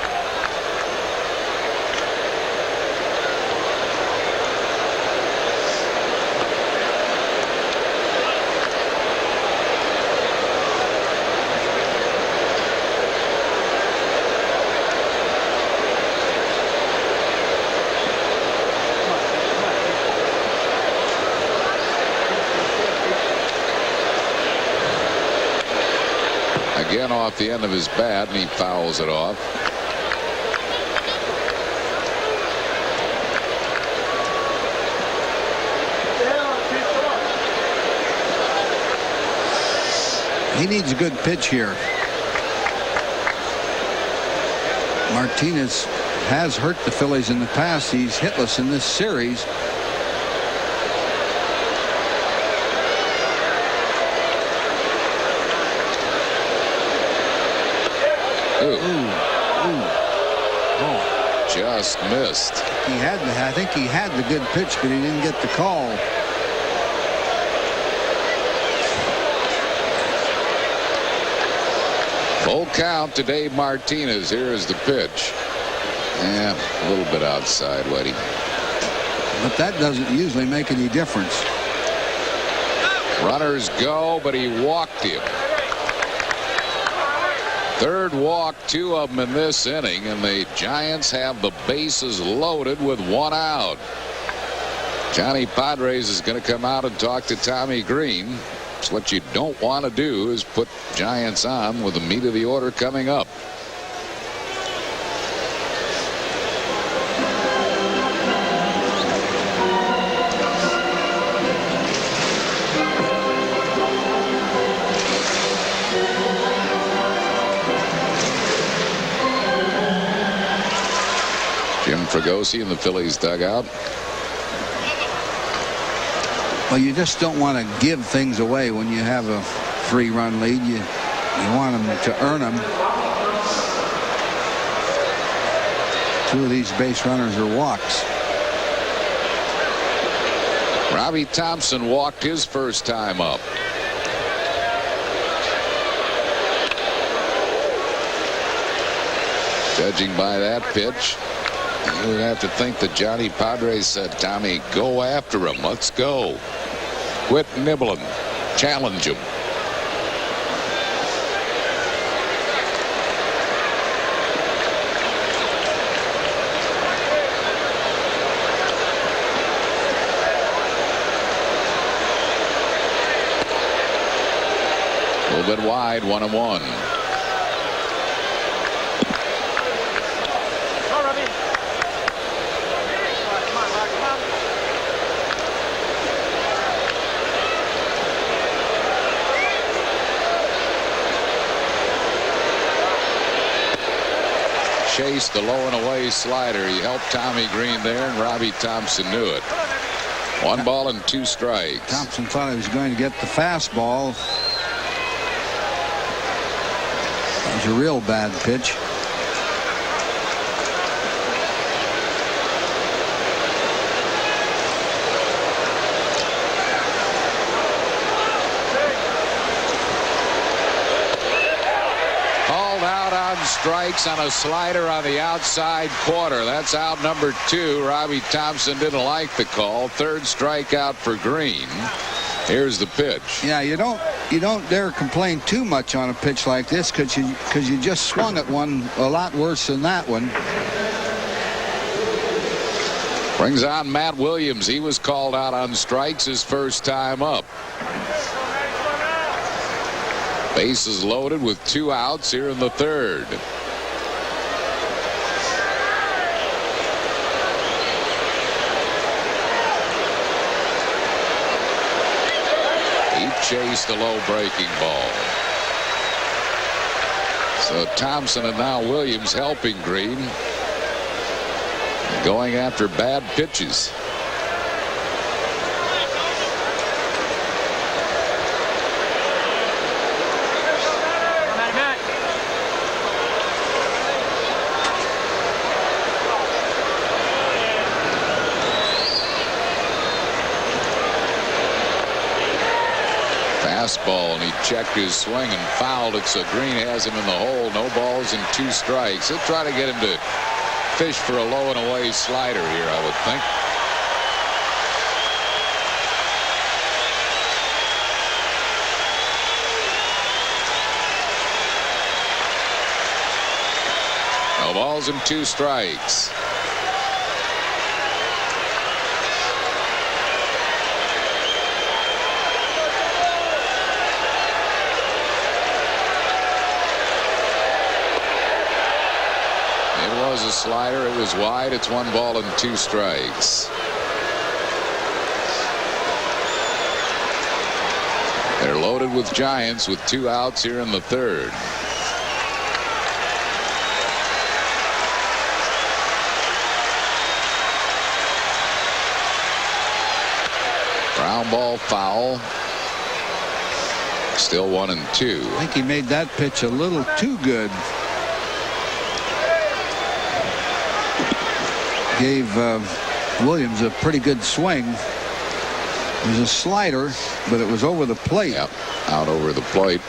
Again off the end of his bat, and he fouls it off. He needs a good pitch here. Martinez has hurt the Phillies in the past. He's hitless in this series. Just missed. I think he had the good pitch, but he didn't get the call. Full count to Dave Martinez. Here is the pitch. Yeah, a little bit outside, Whitey. But that doesn't usually make any difference. Runners go, but he walked him. Third walk, 2 of them in this inning, and the Giants have the bases loaded with 1 out. Johnny Padres is going to come out and talk to Tommy Greene. So what you don't want to do is put Giants on with the meat of the order coming up. Fregosi in the Phillies dugout. Well, you just don't want to give things away when you have a 3-run lead. You want them to earn them. 2 of these base runners are walks. Robbie Thompson walked his first time up. Judging by that pitch, you would have to think that Johnny Padres said, Tommy, go after him. Let's go. Quit nibbling. Challenge him. A little bit wide, 1-1. Chased the low and away slider. He helped Tommy Greene there, and Robbie Thompson knew it. 1 ball and 2 strikes. Thompson thought he was going to get the fastball. That was a real bad pitch. strikes on a slider on the outside corner. That's out number 2. Robbie Thompson didn't like the call. Third strikeout for Greene. Here's the pitch. Yeah, you don't dare complain too much on a pitch like this because you just swung at one a lot worse than that one. Brings on Matt Williams. He was called out on strikes his first time up. Bases loaded with 2 outs here in the third. He chased a low breaking ball. So Thompson and now Williams helping Greene. Going after bad pitches. Fastball, and he checked his swing and fouled it, so Greene has him in the hole. No balls and 2 strikes. He'll try to get him to fish for a low and away slider here, I would think. No balls and 2 strikes. A slider. It was wide. It's 1 ball and 2 strikes. They're loaded with Giants with 2 outs here in the third. Ground ball foul. Still 1 and 2. I think he made that pitch a little too good. Gave Williams a pretty good swing. It was a slider, but it was over the plate. Yep, out over the plate.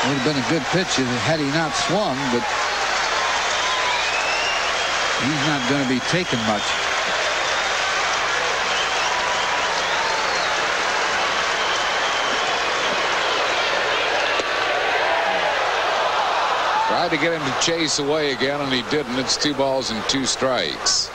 Would have been a good pitch had he not swung, but he's not going to be taking much. Tried to get him to chase away again, and he didn't. It's 2 balls and 2 strikes.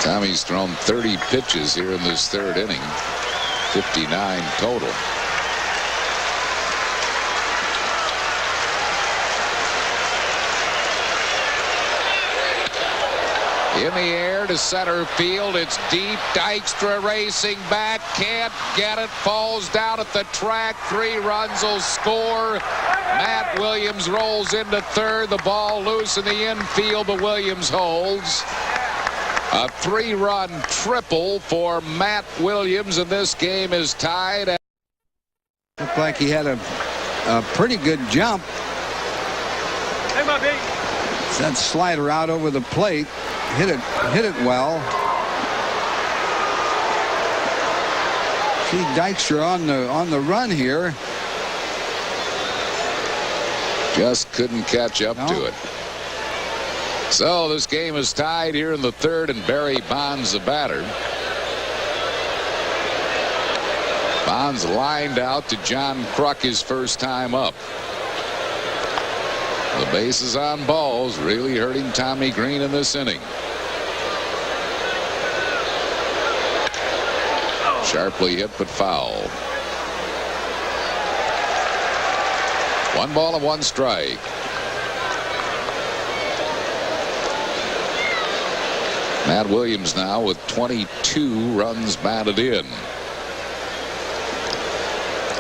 Tommy's thrown 30 pitches here in this third inning. 59 total. In the air to center field. It's deep. Dykstra racing back. Can't get it. Falls down at the track. 3 runs will score. Matt Williams rolls into third. The ball loose in the infield. The Williams holds. A 3-run triple for Matt Williams, and this game is tied. Looked like he had a pretty good jump. Hey, my baby. That slider out over the plate. Hit it well. See Dykstra on the run here. Just couldn't catch up to it. So this game is tied here in the third, and Barry Bonds the batter. Bonds lined out to John Kruk his first time up. The bases on balls really hurting Tommy Greene in this inning. Sharply hit but foul. 1 ball and 1 strike. Matt Williams now with 22 runs batted in.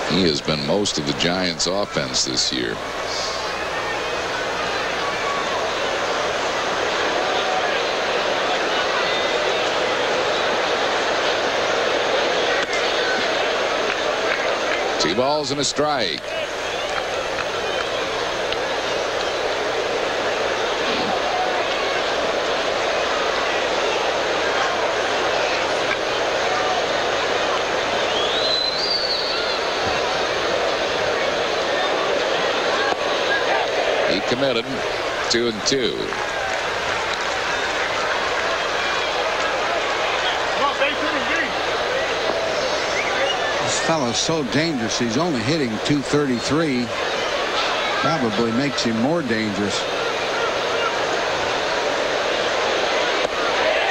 He has been most of the Giants' offense this year. 2 balls and a strike. He committed 2-2. This fellow's so dangerous. He's only hitting .233. Probably makes him more dangerous.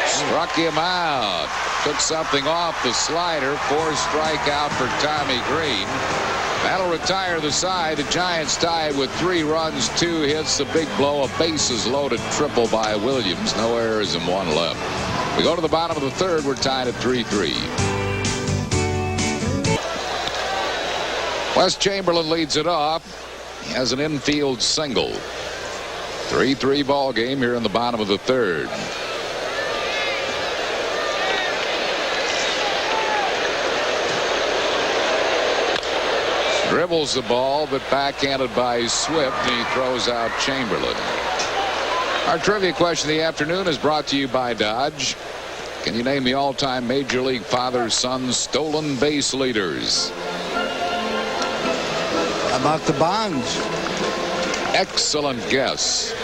Struck him out. Took something off the slider. 4 strikeout for Tommy Greene. That'll retire the side. The Giants tied with 3 runs, 2 hits. The big blow, a bases loaded triple by Williams. No errors and 1 left. We go to the bottom of the 3rd. We're tied at 3-3. Wes Chamberlain leads it off. He has an infield single. 3-3 ball game here in the bottom of the 3rd. Dribbles the ball, but backhanded by Swift, and he throws out Chamberlain. Our trivia question of the afternoon is brought to you by Dodge. Can you name the all-time Major League father-son stolen base leaders? How about the Bonds? Excellent guess.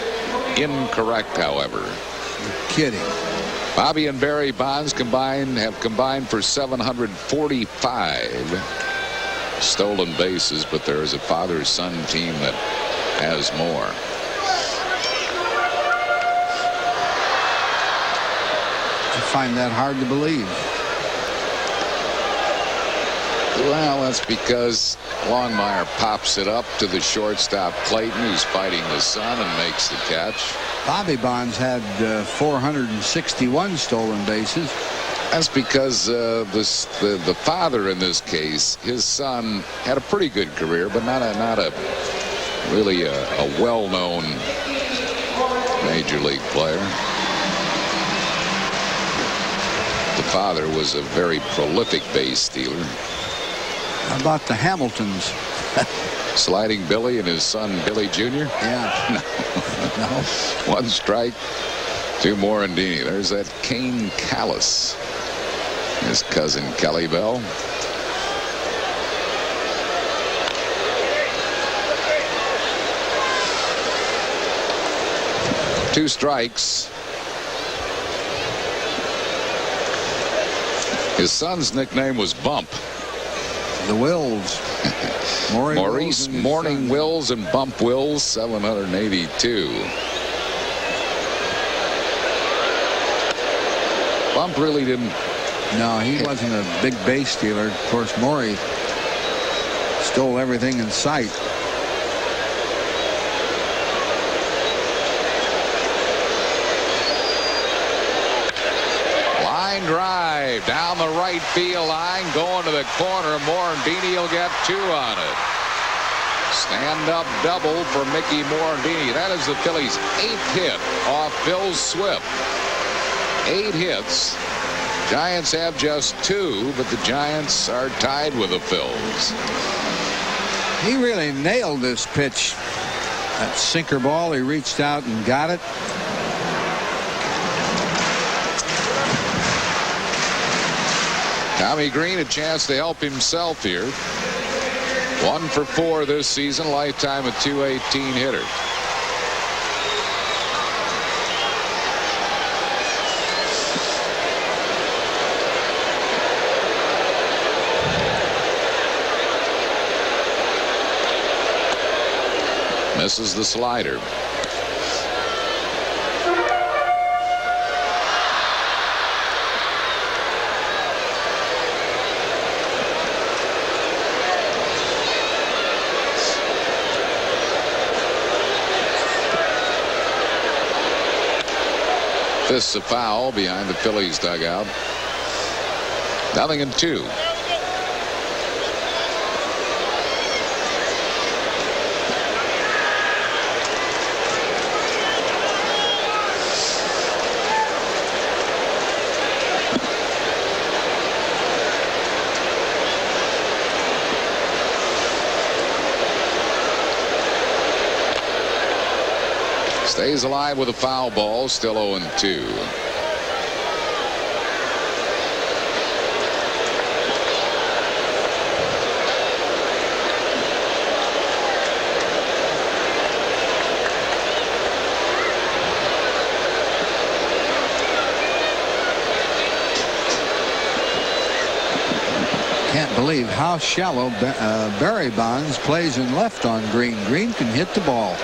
Incorrect, however. You're kidding. Bobby and Barry Bonds have combined for 745 stolen bases, but there is a father-son team that has more. I find that hard to believe. Well, that's because Longmire pops it up to the shortstop Clayton, who's fighting the sun, and makes the catch. Bobby Bonds had 461 stolen bases. That's because the father in this case, his son had a pretty good career, but not a really a well-known major league player. The father was a very prolific base stealer. How about the Hamiltons? Sliding Billy and his son Billy Jr.? Yeah. No. 1 strike. 2 Morandini. There's that Kane Callis. His cousin Kelly Bell. Two strikes. His son's nickname was Bump. The Wills. Maurice Morning Wills and Bump Wills, 782. Bump really didn't. No, he wasn't a big base stealer. Of course, Maury stole everything in sight. Line drive down the right field line, going to the corner. Morandini will get 2 on it. Stand-up double for Mickey Morandini. That is the Phillies' 8th hit off Phil Swift. 8 hits. Giants have just 2, but the Giants are tied with the Phils. He really nailed this pitch. That sinker ball, he reached out and got it. Tommy Greene a chance to help himself here. 1 for 4 this season, lifetime of .218 hitter. Misses the slider. Fists a foul behind the Phillies dugout. 0-2. Stays alive with a foul ball, still 0-2. Can't believe how shallow Barry Bonds plays in left on Greene. Greene can hit the ball.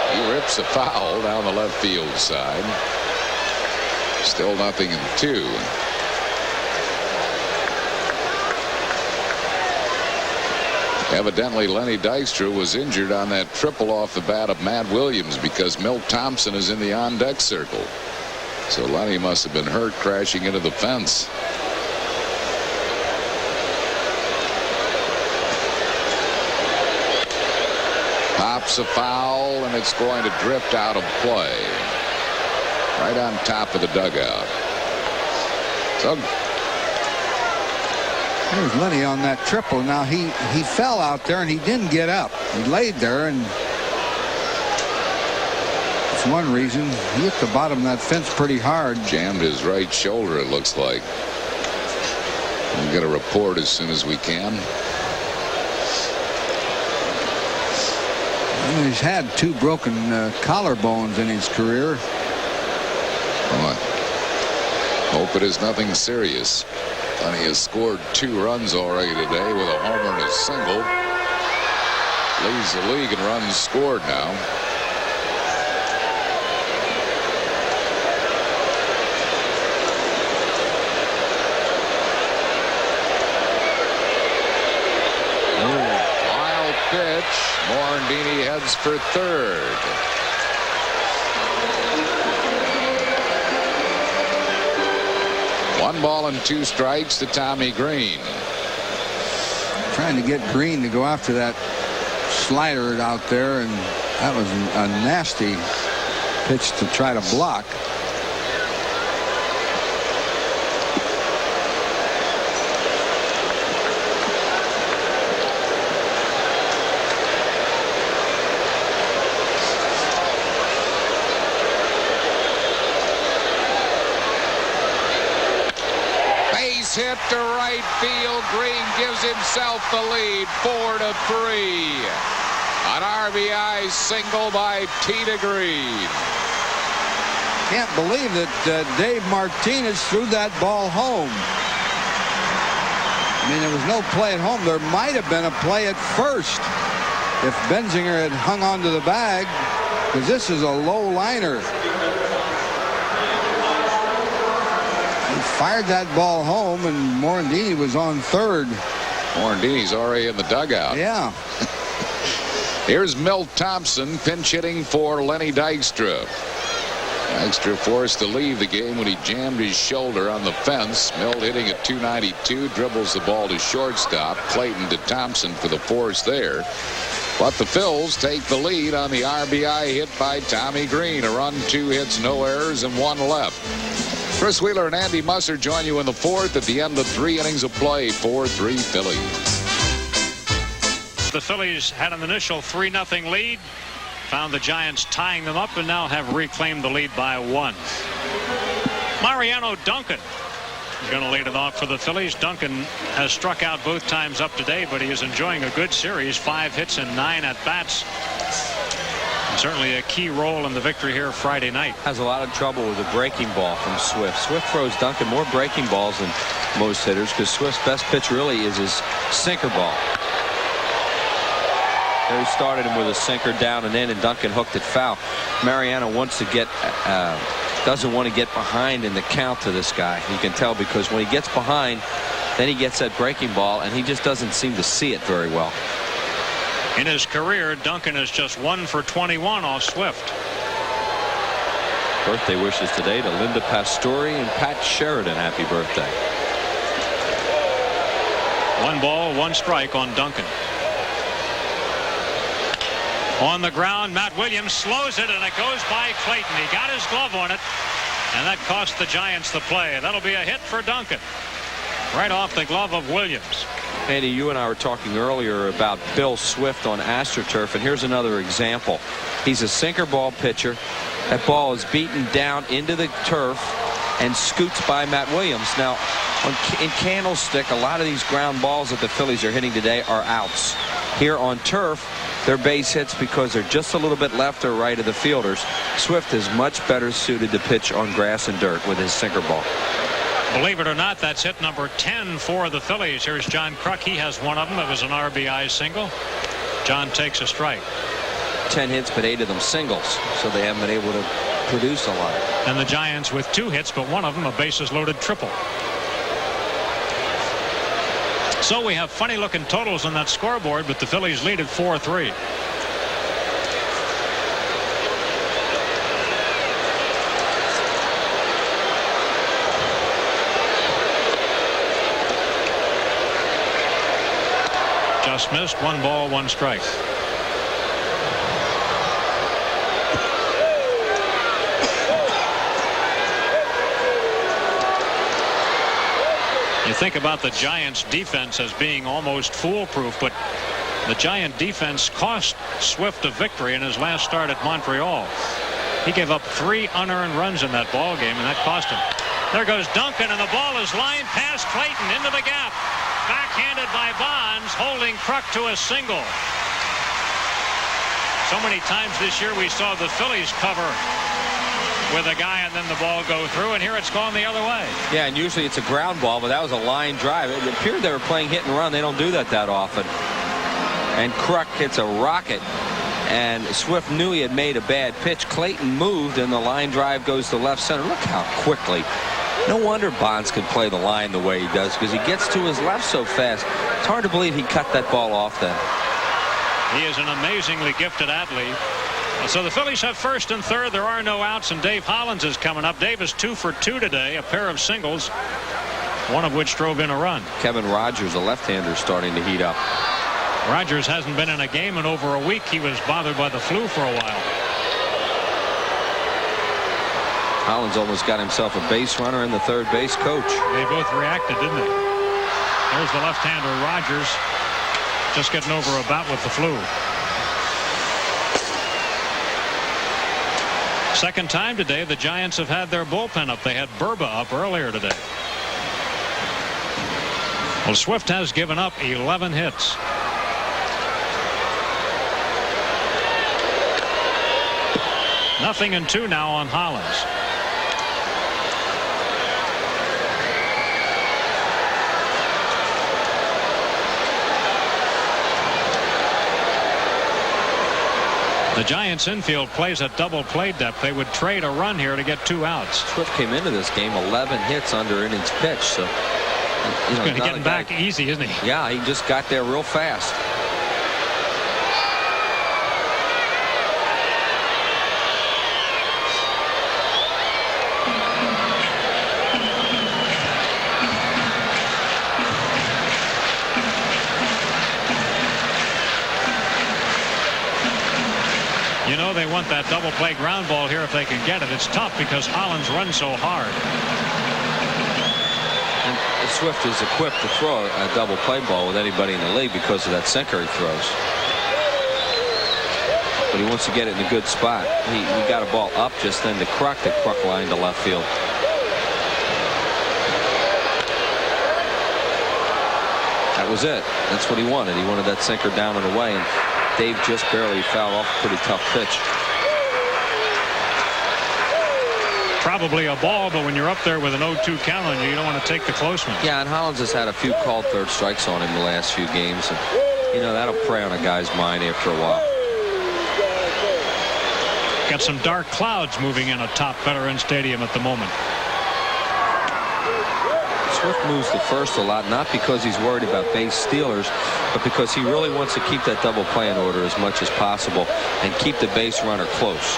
He rips a foul down the left field side. Still 0-2. Evidently Lenny Dykstra was injured on that triple off the bat of Matt Williams because Milt Thompson is in the on-deck circle. So Lenny must have been hurt crashing into the fence. Pops a foul, and it's going to drift out of play. Right on top of the dugout. So there's Lenny on that triple. Now he fell out there and he didn't get up. He laid there, and that's one reason. He hit the bottom of that fence pretty hard. Jammed his right shoulder, it looks like. We'll get a report as soon as we can. Well, he's had 2 broken collarbones in his career. Well, I hope it is nothing serious. And he has scored 2 runs already today with a homer and a single. Leads the league in runs scored now. Wild pitch. Morandini heads for third. One ball and 2 strikes to Tommy Greene. Trying to get Greene to go after that slider out there, and that was a nasty pitch to try to block. Hit to right field. Greene gives himself the lead, 4-3. An RBI single by Tita Greene. Can't believe that Dave Martinez threw that ball home. I mean, there was no play at home. There might have been a play at first if Benzinger had hung onto the bag, because this is a low liner. Fired that ball home, and Morandini was on third. Morandini's already in the dugout. Yeah. Here's Milt Thompson pinch hitting for Lenny Dykstra. Dykstra forced to leave the game when he jammed his shoulder on the fence. Milt hitting at .292, dribbles the ball to shortstop. Clayton to Thompson for the force there. But the Phils take the lead on the RBI hit by Tommy Greene. A run, 2 hits, no errors, and 1 left. Chris Wheeler and Andy Musser join you in the 4th at the end of 3 innings of play. 4-3 Phillies. The Phillies had an initial 3-0 lead, found the Giants tying them up, and now have reclaimed the lead by 1. Mariano Duncan is going to lead it off for the Phillies. Duncan has struck out both times up today, but he is enjoying a good series. 5 hits and 9 at-bats. Certainly a key role in the victory here Friday night. Has a lot of trouble with a breaking ball from Swift. Swift throws Duncan more breaking balls than most hitters, because Swift's best pitch really is his sinker ball. There he started him with a sinker down and in, and Duncan hooked it foul. Mariano wants to get doesn't want to get behind in the count to this guy. You can tell, because when he gets behind, then he gets that breaking ball, and he just doesn't seem to see it very well. In his career, Duncan is just 1 for 21 off Swift. Birthday wishes today to Linda Pastore and Pat Sheridan. Happy birthday. 1 ball, 1 strike on Duncan. On the ground, Matt Williams slows it, and it goes by Clayton. He got his glove on it, and that cost the Giants the play. That'll be a hit for Duncan. Right off the glove of Williams. Andy, you and I were talking earlier about Bill Swift on AstroTurf, and here's another example. He's a sinker ball pitcher. That ball is beaten down into the turf and scoots by Matt Williams. Now, in Candlestick, a lot of these ground balls that the Phillies are hitting today are outs. Here on turf, they're base hits because they're just a little bit left or right of the fielders. Swift is much better suited to pitch on grass and dirt with his sinker ball. Believe it or not, that's hit number 10 for the Phillies. Here's John Kruk. He has one of them. It was an RBI single. John takes a strike. 10 hits, but 8 of them singles, so they haven't been able to produce a lot. And the Giants with 2 hits, but one of them a bases loaded triple. So we have funny looking totals on that scoreboard, but the Phillies lead at 4-3. Just missed. 1 ball, 1 strike. You think about the Giants defense as being almost foolproof, but the Giant defense cost Swift a victory in his last start at Montreal. He gave up 3 unearned runs in that ball game, and that cost him. There goes Duncan, and the ball is lined past Clayton into the gap. Backhanded by Bonds, holding Kruk to a single. So many times this year we saw the Phillies cover with a guy and then the ball go through, and here it's gone the other way. Yeah, and usually it's a ground ball, but that was a line drive. It appeared they were playing hit and run. They don't do that often. And Kruk hits a rocket, and Swift knew he had made a bad pitch. Clayton moved, and the line drive goes to left center. Look how quickly. No wonder Bonds could play the line the way he does, because he gets to his left so fast. It's hard to believe he cut that ball off then. He is an amazingly gifted athlete. So the Phillies have first and third. There are no outs, and Dave Hollins is coming up. Dave is 2 for 2 today, a pair of singles, one of which drove in a run. Kevin Rogers, a left-hander, starting to heat up. Rogers hasn't been in a game in over a week. He was bothered by the flu for a while. Hollins almost got himself a base runner and the third base coach. They both reacted, didn't they? There's the left-hander Rogers, just getting over a bout with the flu. Second time today the Giants have had their bullpen up. They had Burba up earlier today. Well, Swift has given up 11 hits. Nothing in 2 now on Hollins. The Giants infield plays at double play depth. They would trade a run here to get 2 outs. Swift came into this game 11 hits under innings pitched, so he's going to get back easy, isn't he? Yeah, he just got there real fast. You know they want that double play ground ball here if they can get it. It's tough because Hollins runs so hard. And Swift is equipped to throw a double play ball with anybody in the league because of that sinker he throws. But he wants to get it in a good spot. He got a ball up just then to Kruk. The Kruk line to left field. That was it. That's what he wanted. He wanted that sinker down and away, and Dave just barely fouled off a pretty tough pitch. Probably a ball, but when you're up there with an 0-2 count on you, you don't want to take the close one. Yeah, and Hollins has had a few called third strikes on him the last few games. And, you know, that'll prey on a guy's mind after a while. Got some dark clouds moving in atop Veterans Stadium at the moment. Swift moves to first a lot, not because he's worried about base stealers, but because he really wants to keep that double play in order as much as possible and keep the base runner close.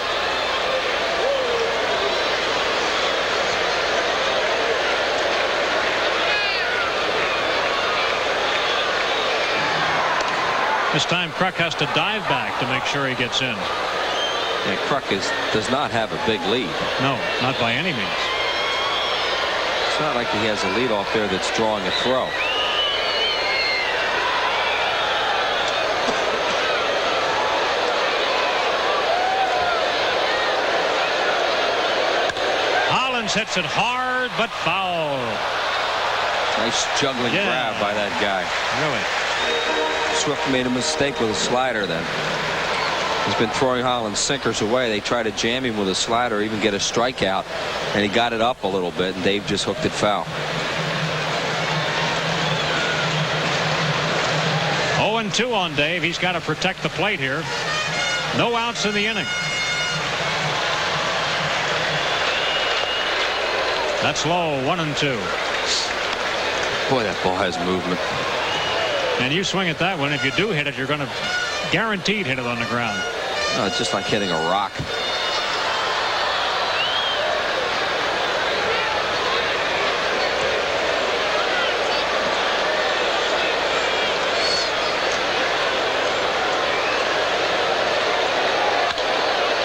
This time Kruk has to dive back to make sure he gets in. Yeah, Kruk does not have a big lead. No, not by any means. It's not like he has a lead off there that's drawing a throw. Clemens hits it hard, but foul. Nice juggling grab by that guy. Really. Swift made a mistake with a slider then. He's been throwing Holland's sinkers away. They try to jam him with a slider, even get a strikeout, and he got it up a little bit, and Dave just hooked it foul. 0-2 on Dave. He's got to protect the plate here. No outs in the inning. That's low. 1-2. Boy, that ball has movement. And you swing at that one. If you do hit it, you're going to guaranteed hit it on the ground. Oh, it's just like hitting a rock.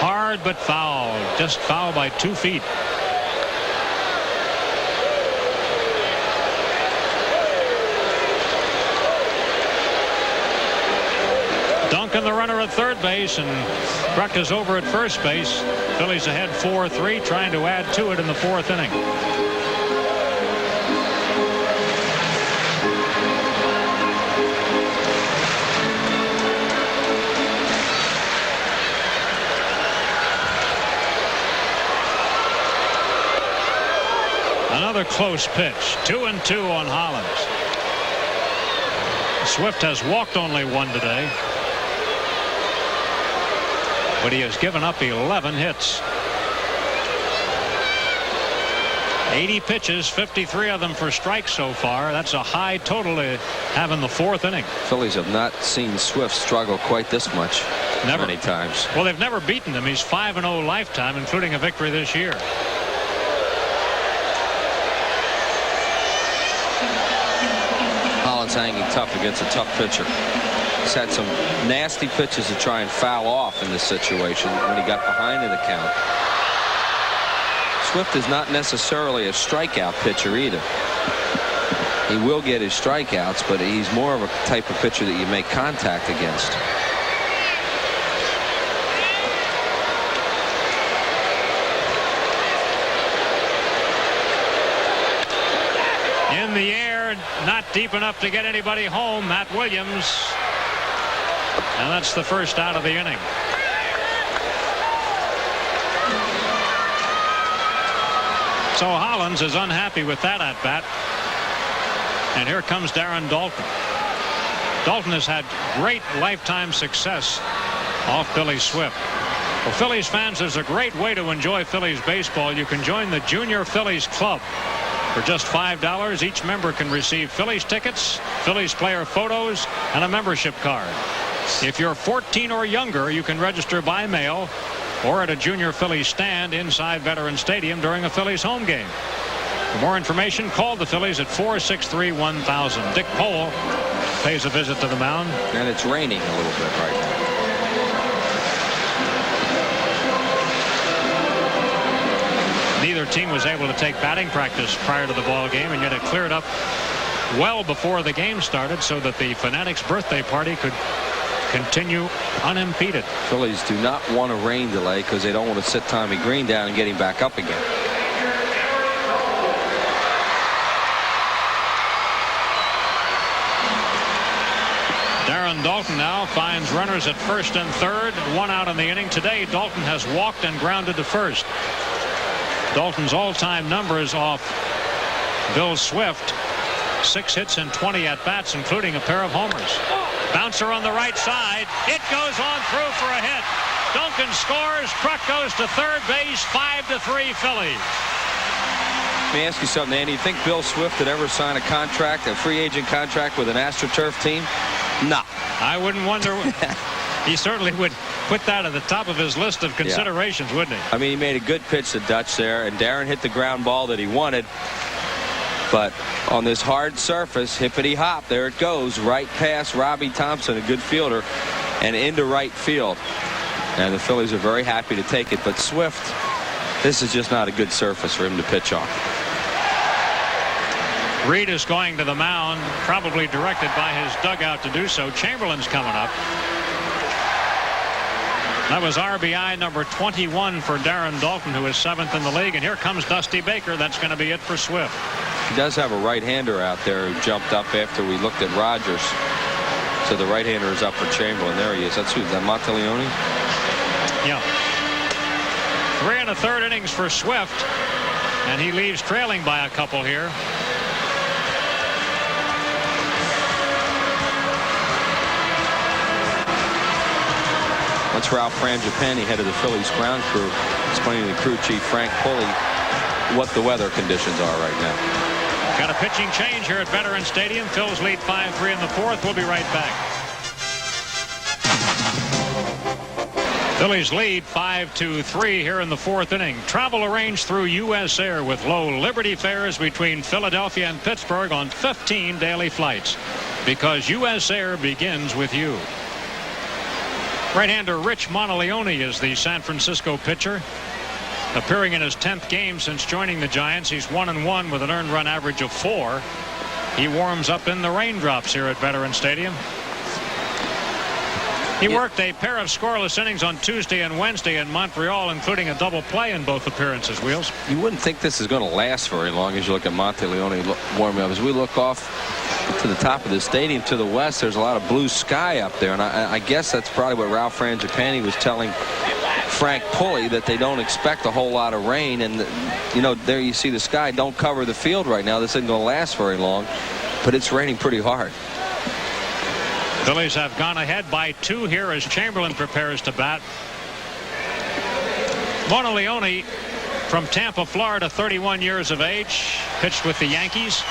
Hard but foul. Just foul by 2 feet. Duncan, the runner at third base, and Bruck is over at first base. Phillies ahead 4-3, trying to add to it in the 4th inning. Another close pitch. 2-2 on Hollins. Swift has walked only 1 today, but he has given up 11 hits. 80 pitches, 53 of them for strikes so far. That's a high total to have in the 4th inning. Phillies have not seen Swift struggle quite this much. Never. Many times. Well, they've never beaten him. He's 5-0 lifetime, including a victory this year. Hollins hanging tough against a tough pitcher. He's had some nasty pitches to try and foul off in this situation when he got behind in the count. Swift is not necessarily a strikeout pitcher either. He will get his strikeouts, but he's more of a type of pitcher that you make contact against. In the air, not deep enough to get anybody home. Matt Williams. And that's the first out of the inning. So Hollins is unhappy with that at bat. And here comes Darren Daulton. Daulton has had great lifetime success off Billy Swift. Well, Phillies fans, there's a great way to enjoy Phillies baseball. You can join the Junior Phillies Club. For just $5, each member can receive Phillies tickets, Phillies player photos, and a membership card. If you're 14 or younger, you can register by mail or at a Junior Phillies stand inside Veterans Stadium during a Phillies home game. For more information, call the Phillies at 463-1000. Dick Pohl pays a visit to the mound. And it's raining a little bit right now. Neither team was able to take batting practice prior to the ball game, and yet it cleared up well before the game started so that the Fanatics birthday party could continue unimpeded. Phillies do not want a rain delay because they don't want to sit Tommy Greene down and get him back up again. Darren Daulton now finds runners at first and third. 1 out in the inning. Today, Daulton has walked and grounded to first. Dalton's all-time numbers off Bill Swift. 6 hits and 20 at-bats, including a pair of homers. Bouncer on the right side. It goes on through for a hit. Duncan scores. Bruck goes to third base. 5-3 Phillies. Let me ask you something, Andy. You think Bill Swift would ever sign a contract, a free agent contract with an AstroTurf team? No. I wouldn't wonder. He certainly would put that at the top of his list of considerations, wouldn't he? I mean, he made a good pitch to Dutch there, and Darren hit the ground ball that he wanted. But on this hard surface, hippity hop, there it goes, right past Robbie Thompson, a good fielder, and into right field. And the Phillies are very happy to take it. But Swift, this is just not a good surface for him to pitch on. Reed is going to the mound, probably directed by his dugout to do so. Chamberlain's coming up. That was RBI number 21 for Darren Dalton, who is 7th in the league. And here comes Dusty Baker. That's going to be it for Swift. He does have a right-hander out there who jumped up after we looked at Rogers. So the right-hander is up for Chamberlain. There he is. That's who? Is that Monteleone? Yeah. 3 1/3 innings for Swift. And he leaves trailing by a couple here. That's Ralph Frangipani, head of the Phillies ground crew, explaining to crew chief Frank Pulley what the weather conditions are right now. Got a pitching change here at Veterans Stadium. Phils lead 5-3 in the fourth. We'll be right back. Phillies lead 5-3 here in the fourth inning. Travel arranged through U.S. Air with low Liberty fares between Philadelphia and Pittsburgh on 15 daily flights. Because U.S. Air begins with you. Right-hander Rich Monteleone is the San Francisco pitcher. Appearing in his 10th game since joining the Giants, he's 1-1 with an earned run average of 4. He warms up in the raindrops here at Veterans Stadium. He worked a pair of scoreless innings on Tuesday and Wednesday in Montreal, including a double play in both appearances, Wheels. You wouldn't think this is going to last very long as you look at Monteleone warming up. As we look off to the top of the stadium to the west, there's a lot of blue sky up there, and I guess that's probably what Ralph Frangipani was telling Frank Pulley, that they don't expect a whole lot of rain. And you know, there you see the sky. Don't cover the field right now. This isn't going to last very long, but it's raining pretty hard. Phillies have gone ahead by 2 here as Chamberlain prepares to bat. Monteleone from Tampa, Florida, 31 years of age, pitched with the Yankees.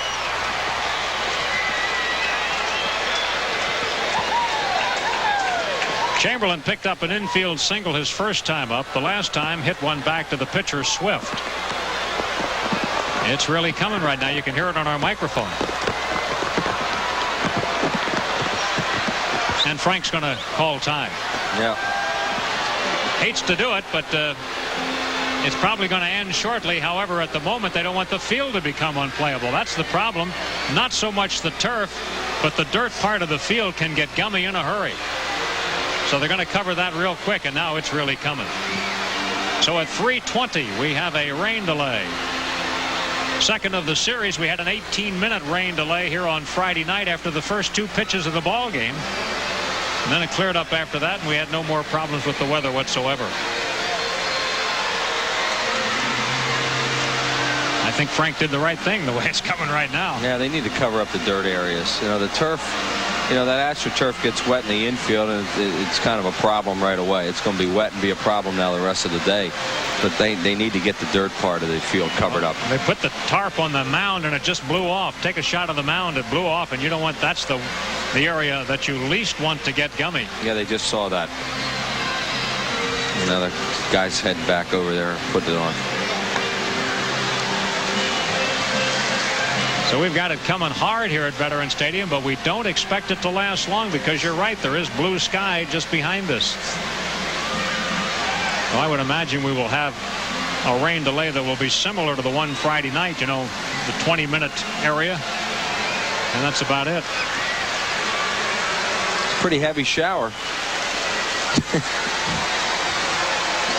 Chamberlain picked up an infield single his first time up. The last time hit one back to the pitcher Swift. It's really coming right now. You can hear it on our microphone. And Frank's going to call time. Yeah. Hates to do it, but it's probably going to end shortly. However, at the moment, they don't want the field to become unplayable. That's the problem. Not so much the turf, but the dirt part of the field can get gummy in a hurry. So they're going to cover that real quick, and now it's really coming. So at 3:20, we have a rain delay. Second of the series. We had an 18-minute rain delay here on Friday night after the first 2 pitches of the ball game. And then it cleared up after that, and we had no more problems with the weather whatsoever. I think Frank did the right thing the way it's coming right now. Yeah, they need to cover up the dirt areas. You know, the turf, you know, that AstroTurf gets wet in the infield, and it's kind of a problem right away. It's going to be wet and be a problem now the rest of the day. But they need to get the dirt part of the field covered up. They put the tarp on the mound, and it just blew off. Take a shot of the mound, it blew off, and you don't want, that's the area that you least want to get gummy. Yeah, they just saw that. Another guy's heading back over there, putting it on. So we've got it coming hard here at Veterans Stadium, but we don't expect it to last long because you're right, there is blue sky just behind us. Well, I would imagine we will have a rain delay that will be similar to the one Friday night, you know, the 20-minute area, and that's about it. It's a pretty heavy shower.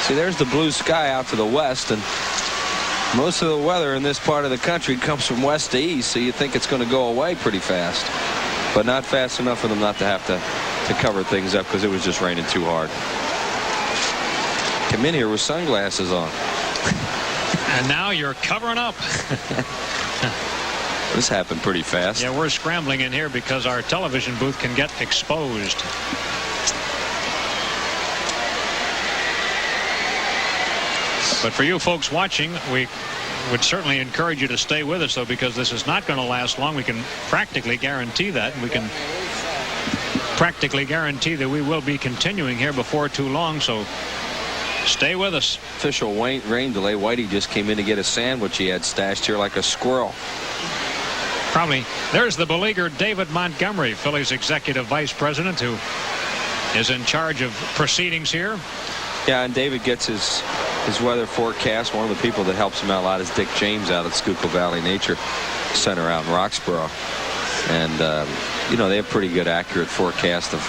See, there's the blue sky out to the west, and most of the weather in this part of the country comes from west to east, so you think it's going to go away pretty fast, but not fast enough for them not to have to cover things up because it was just raining too hard. Come in here with sunglasses on. And now you're covering up. This happened pretty fast. Yeah, we're scrambling in here because our television booth can get exposed. But for you folks watching, we would certainly encourage you to stay with us, though, because this is not going to last long. We can practically guarantee that. We can practically guarantee that we will be continuing here before too long, so stay with us. Official rain delay. Whitey just came in to get a sandwich he had stashed here like a squirrel. Probably. There's the beleaguered David Montgomery, Phillies executive vice president, who is in charge of proceedings here. Yeah, and David gets his weather forecast. One of the people that helps him out a lot is Dick James out at Schuylkill Valley Nature Center out in Roxborough. And, you know, they have pretty good accurate forecast of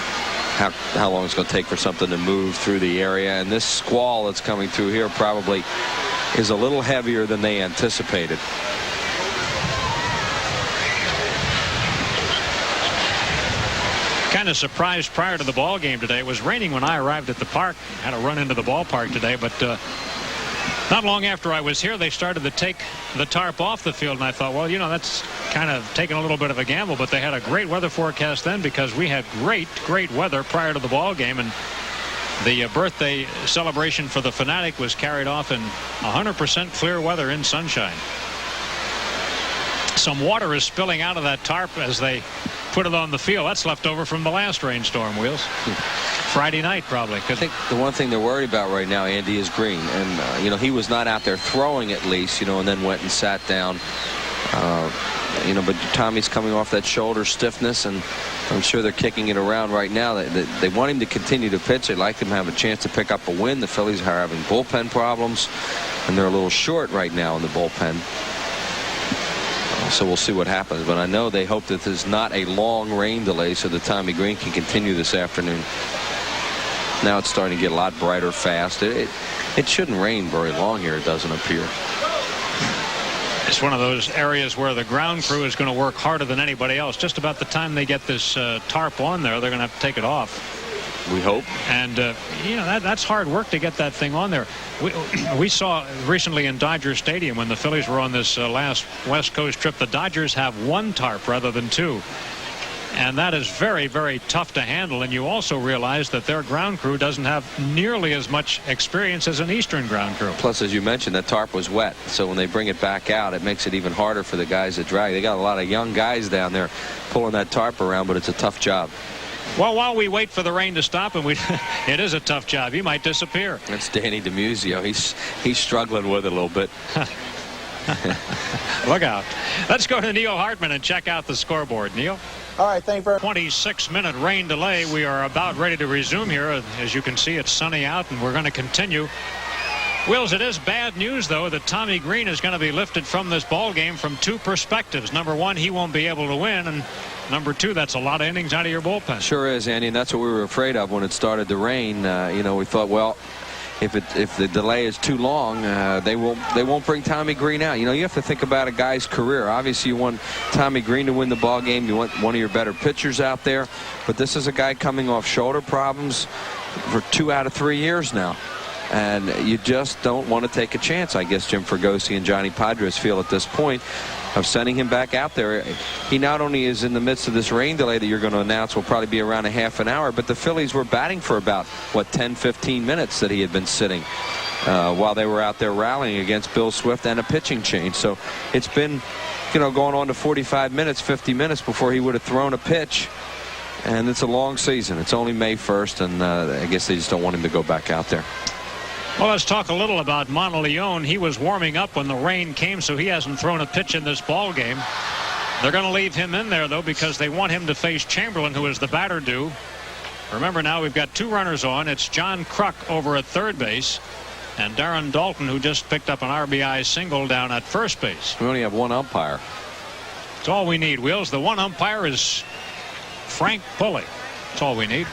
how long it's going to take for something to move through the area. And this squall that's coming through here probably is a little heavier than they anticipated. Kind of surprised prior to the ball game today. It was raining when I arrived at the park. Had to run into the ballpark today, but not long after I was here, they started to take the tarp off the field, and I thought, well, you know, that's kind of taking a little bit of a gamble, but they had a great weather forecast then because we had great weather prior to the ball game, and the birthday celebration for the Fanatic was carried off in 100% clear weather in sunshine. Some water is spilling out of that tarp as they put it on the field. That's left over from the last rainstorm, Wheels. Friday night, probably. I think the one thing they're worried about right now, Andy, is Greene. And, you know, he was not out there throwing at least, you know, and then went and sat down. You know, but Tommy's coming off that shoulder stiffness, and I'm sure they're kicking it around right now. They want him to continue to pitch. They'd like him to have a chance to pick up a win. The Phillies are having bullpen problems, and they're a little short right now in the bullpen. So we'll see what happens. But I know they hope that there's not a long rain delay so that Tommy Greene can continue this afternoon. Now it's starting to get a lot brighter fast. It shouldn't rain very long here, it doesn't appear. It's one of those areas where the ground crew is going to work harder than anybody else. Just about the time they get this tarp on there, they're going to have to take it off. We hope. And, you know, that's hard work to get that thing on there. We saw recently in Dodger Stadium when the Phillies were on this last West Coast trip, the Dodgers have one tarp rather than two. And that is very tough to handle. And you also realize that their ground crew doesn't have nearly as much experience as an Eastern ground crew. Plus, as you mentioned, that tarp was wet. So when they bring it back out, it makes it even harder for the guys that drag. They got a lot of young guys down there pulling that tarp around, but it's a tough job. Well, while we wait for the rain to stop, and it is a tough job. He might disappear. That's Danny DiMuzio. He's struggling with it a little bit. Look out. Let's go to Neil Hartman and check out the scoreboard. Neil? All right, thank you very much. 26-minute rain delay. We are about ready to resume here. As you can see, it's sunny out, and we're going to continue. Wills, it is bad news, though, that Tommy Greene is going to be lifted from this ball game from two perspectives. Number one, he won't be able to win, and number two, that's a lot of innings out of your bullpen. Sure is, Andy, and that's what we were afraid of when it started to rain. You know, we thought, well, if the delay is too long, they won't bring Tommy Greene out. You know, you have to think about a guy's career. Obviously, you want Tommy Greene to win the ball game. You want one of your better pitchers out there, but this is a guy coming off shoulder problems for 2 out of 3 years now. And you just don't want to take a chance, I guess Jim Fregosi and Johnny Padres feel at this point, of sending him back out there. He not only is in the midst of this rain delay that you're going to announce will probably be around a half an hour, but the Phillies were batting for about, 10-15 minutes that he had been sitting while they were out there rallying against Bill Swift and a pitching change. So it's been, you know, going on to 45 minutes, 50 minutes before he would have thrown a pitch. And it's a long season. It's only May 1st, and I guess they just don't want him to go back out there. Well, let's talk a little about Monteleone. He was warming up when the rain came, so he hasn't thrown a pitch in this ball game. They're going to leave him in there, though, because they want him to face Chamberlain, who is the batter due. Remember now, we've got 2 runners on. It's John Kruk over at third base, and Darren Dalton, who just picked up an RBI single down at first base. We only have one umpire. That's all we need, Wills. The one umpire is Frank Pulley. That's all we need.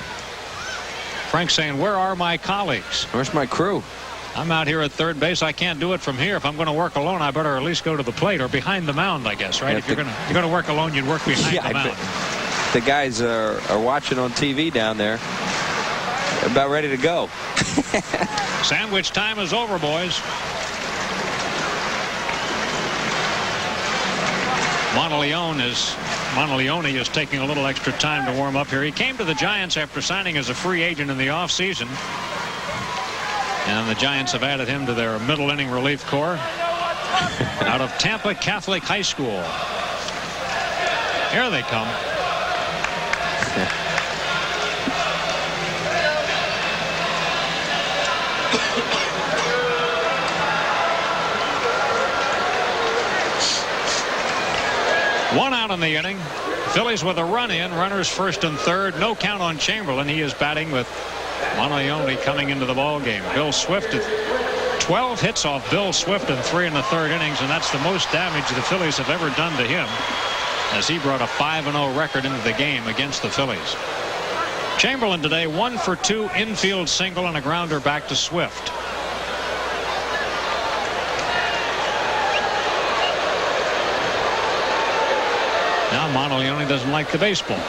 Frank's saying, where are my colleagues? Where's my crew? I'm out here at third base. I can't do it from here. If I'm going to work alone, I better at least go to the plate or behind the mound, I guess, right? If you're going to work alone, you'd work behind the mound. The guys are watching on TV down there. About ready to go. Sandwich time is over, boys. Monteleone is taking a little extra time to warm up here. He came to the Giants after signing as a free agent in the offseason. And the Giants have added him to their middle inning relief corps out of Tampa Catholic High School. Here they come. One out in the inning. Phillies with a run in. Runners first and third. No count on Chamberlain. He is batting with Monteleone coming into the ball game. Bill Swift, 12 hits off Bill Swift in 3 1/3 innings, and that's the most damage the Phillies have ever done to him, as he brought a 5-0 record into the game against the Phillies. Chamberlain today 1 for 2, infield single and a grounder back to Swift. Now Monteleone doesn't like the baseball.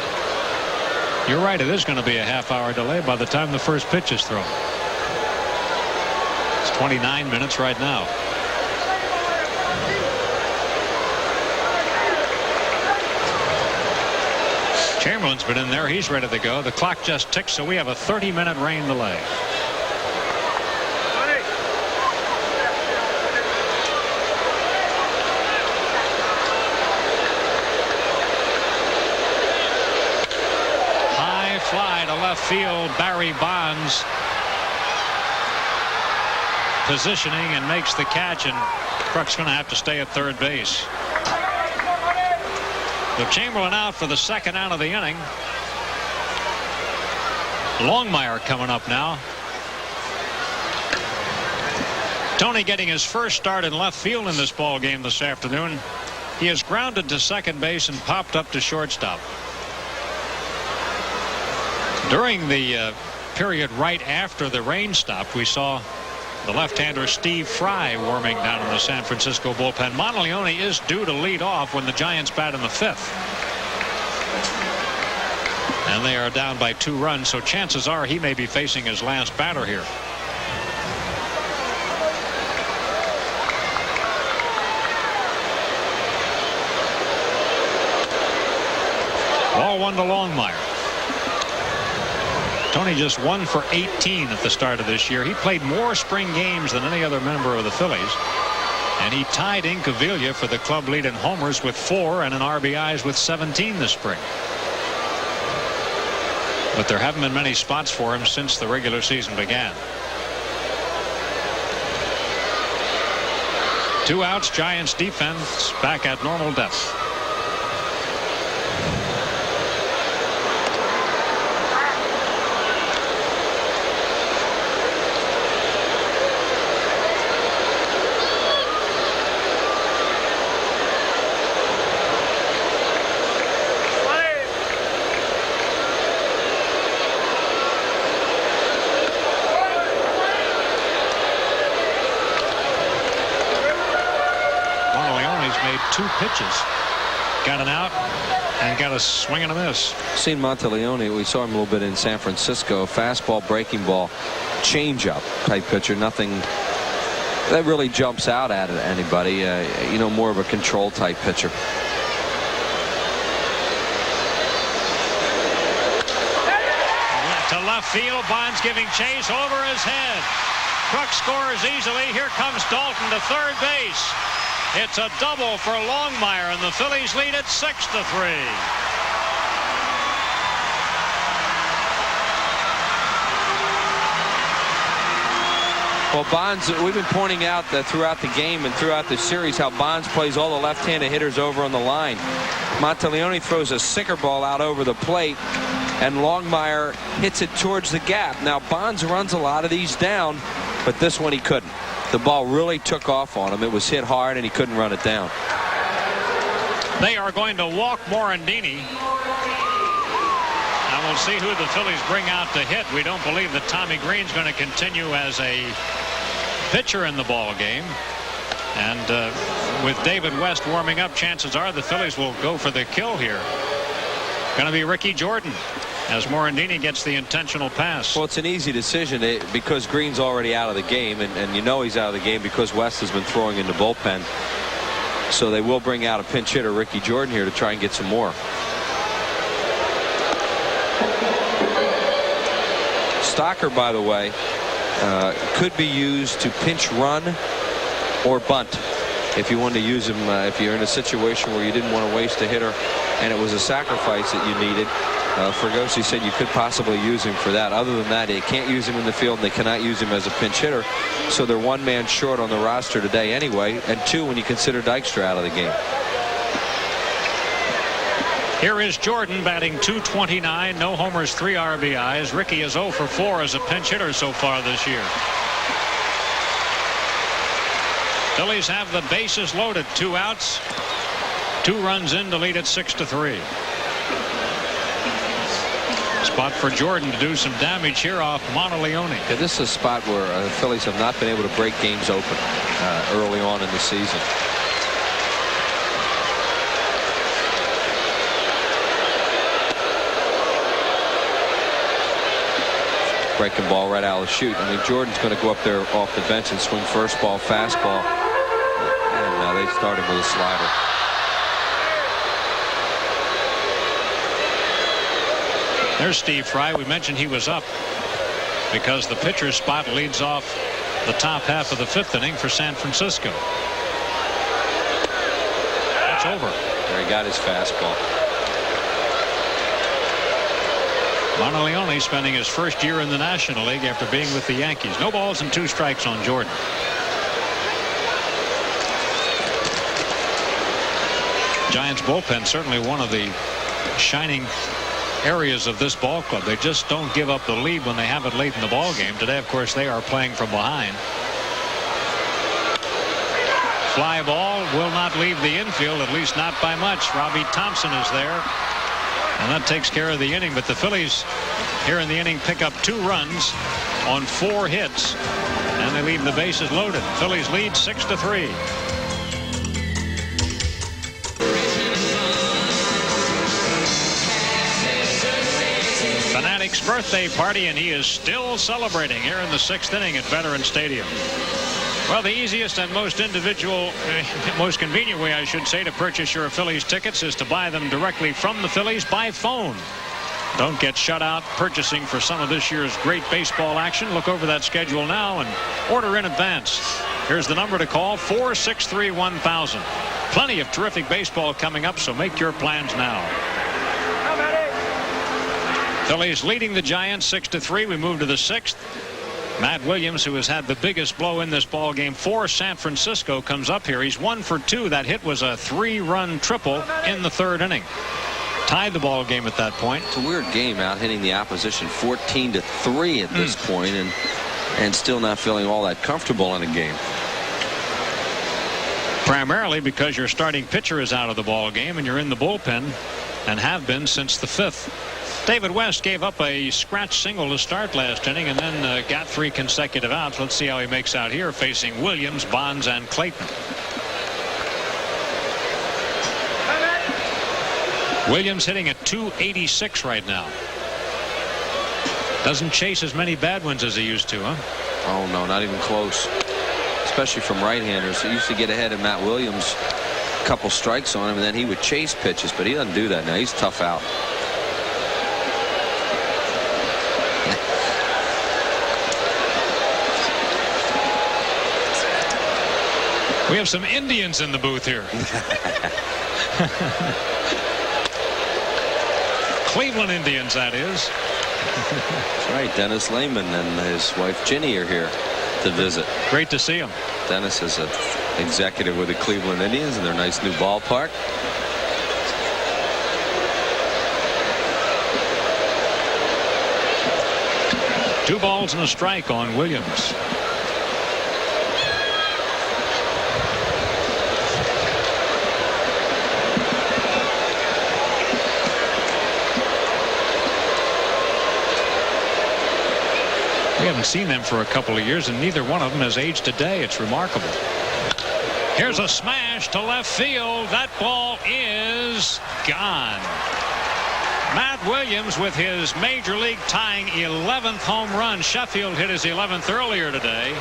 You're right, it is going to be a half-hour delay by the time the first pitch is thrown. It's 29 minutes right now. Chamberlain's been in there. He's ready to go. The clock just ticks, so we have a 30-minute rain delay. High fly to left field. Barry Bonds positioning and makes the catch, and Kruk's going to have to stay at third base. With Chamberlain out for the second out of the inning. Longmire coming up now. Tony getting his first start in left field in this ball game this afternoon. He is grounded to second base and popped up to shortstop. During the period right after the rain stopped, we saw the left-hander Steve Fry warming down in the San Francisco bullpen. Monteleone is due to lead off when the Giants bat in the 5th. And they are down by 2 runs, so chances are he may be facing his last batter here. Ball 1 to Longmire. Tony just 1 for 18 at the start of this year. He played more spring games than any other member of the Phillies. And he tied Incaviglia for the club lead in homers with 4 and in RBIs with 17 this spring. But there haven't been many spots for him since the regular season began. 2 outs. Giants defense back at normal depth. Made 2 pitches, got an out and got a swing and a miss. Seen Monteleone, we saw him a little bit in San Francisco. Fastball, breaking ball, changeup type pitcher. Nothing that really jumps out at anybody. You know, more of a control type pitcher. To left field, Bonds giving chase over his head. Kruk scores easily. Here comes Dalton to third base. It's a double for Longmire, and the Phillies lead it 6-3. Well, Bonds, we've been pointing out that throughout the game and throughout the series how Bonds plays all the left-handed hitters over on the line. Monteleone throws a sinker ball out over the plate, and Longmire hits it towards the gap. Now, Bonds runs a lot of these down, but this one he couldn't. The ball really took off on him. It was hit hard, and he couldn't run it down. They are going to walk Morandini. And we'll see who the Phillies bring out to hit. We don't believe that Tommy Greene's going to continue as a pitcher in the ball game. And with David West warming up, chances are the Phillies will go for the kill here. Going to be Ricky Jordan as Morandini gets the intentional pass. Well, it's an easy decision because Greene's already out of the game, and you know he's out of the game because West has been throwing in the bullpen. So they will bring out a pinch hitter, Ricky Jordan, here to try and get some more. Stocker, by the way, could be used to pinch run or bunt if you wanted to use him if you're in a situation where you didn't want to waste a hitter and it was a sacrifice that you needed. Fergosi said you could possibly use him for that. Other than that, they can't use him in the field, and they cannot use him as a pinch hitter. So they're 1 man short on the roster today anyway, and 2 when you consider Dykstra out of the game. Here is Jordan batting .229, no homers, 3 RBIs. Ricky is 0 for 4 as a pinch hitter so far this year. Phillies have the bases loaded, 2 outs, 2 runs in to lead it 6-3. Spot for Jordan to do some damage here off Monteleone. Yeah, this is a spot where the Phillies have not been able to break games open early on in the season. Breaking ball right out of the chute. I mean, Jordan's going to go up there off the bench and swing first ball, fastball. And now they started with a slider. There's Steve Fry. We mentioned he was up because the pitcher's spot leads off the top half of the 5th inning for San Francisco. That's over. There he got his fastball. Monteleone spending his first year in the National League after being with the Yankees. No balls and 2 strikes on Jordan. Giants bullpen certainly one of the shining areas of this ball club. They just don't give up the lead when they have it late in the ball game. Today, of course, they are playing from behind. Fly ball will not leave the infield, at least not by much. Robbie Thompson is there, and that takes care of the inning. But the Phillies here in the inning pick up 2 runs on 4 hits, and they leave the bases loaded. Phillies lead 6-3. Fanatic's birthday party, and he is still celebrating here in the 6th inning at Veterans Stadium. Well, the easiest and most most convenient way, I should say, to purchase your Phillies tickets is to buy them directly from the Phillies by phone. Don't get shut out purchasing for some of this year's great baseball action. Look over that schedule now and order in advance. Here's the number to call, 463-1000. Plenty of terrific baseball coming up, so make your plans now. Phillies leading the Giants 6-3. We move to the 6th. Matt Williams, who has had the biggest blow in this ball game for San Francisco, comes up here. He's 1 for 2. That hit was a 3-run triple in the 3rd inning. Tied the ball game at that point. It's a weird game, out hitting the opposition 14-3 at this point, and still not feeling all that comfortable in a game. Primarily because your starting pitcher is out of the ball game and you're in the bullpen, and have been since the 5th. David West gave up a scratch single to start last inning and then got 3 consecutive outs. Let's see how he makes out here facing Williams, Bonds, and Clayton. Williams hitting at .286 right now. Doesn't chase as many bad ones as he used to, huh? Oh, no, not even close. Especially from right-handers. He used to get ahead of Matt Williams, a couple strikes on him, and then he would chase pitches, but he doesn't do that now. He's tough out. We have some Indians in the booth here. Cleveland Indians, that is. That's right. Dennis Lehman and his wife Ginny are here to visit. Great to see him. Dennis is an executive with the Cleveland Indians and their nice new ballpark. Two balls and a strike on Williams. We haven't seen them for a couple of years, and neither one of them has aged a day. It's remarkable. Here's a smash to left field. That ball is gone. Matt Williams with his major league tying 11th home run. Sheffield hit his 11th earlier today.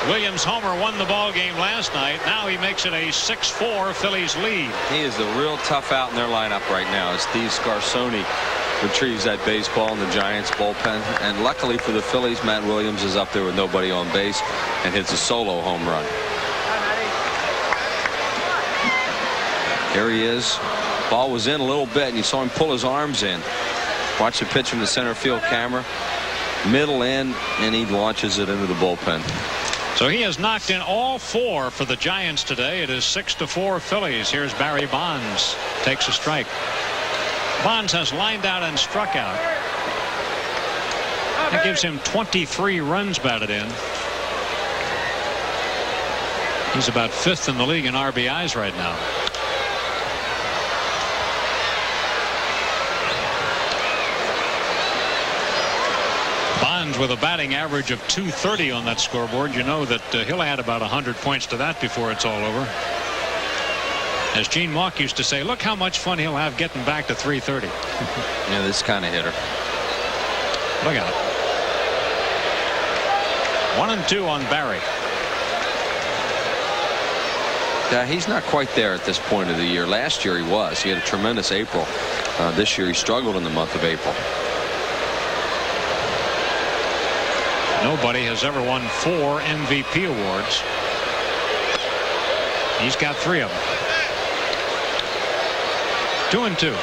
Williams' homer won the ball game last night. Now he makes it a 6-4 Phillies lead. He is a real tough out in their lineup right now. Steve Scarsoni retrieves that baseball in the Giants bullpen, and luckily for the Phillies, Matt Williams is up there with nobody on base and hits a solo home run. Here he is. Ball was in a little bit, and you saw him pull his arms in. Watch the pitch from the center field camera. Middle in, and he launches it into the bullpen. So he has knocked in all 4 for the Giants today. It is 6-4 Phillies. Here's Barry Bonds. Takes a strike. Bonds has lined out and struck out. That gives him 23 runs batted in. He's about 5th in the league in RBIs right now. with a batting average of .230 on that scoreboard. You know that he'll add about 100 points to that before it's all over. As Gene Mauch used to say, look how much fun he'll have getting back to .330. Yeah, this kind of hitter. Look out. 1-2 on Barry. Yeah, he's not quite there at this point of the year. Last year he was. He had a tremendous April. This year he struggled in the month of April. Nobody has ever won 4 MVP awards. He's got 3 of them. 2-2.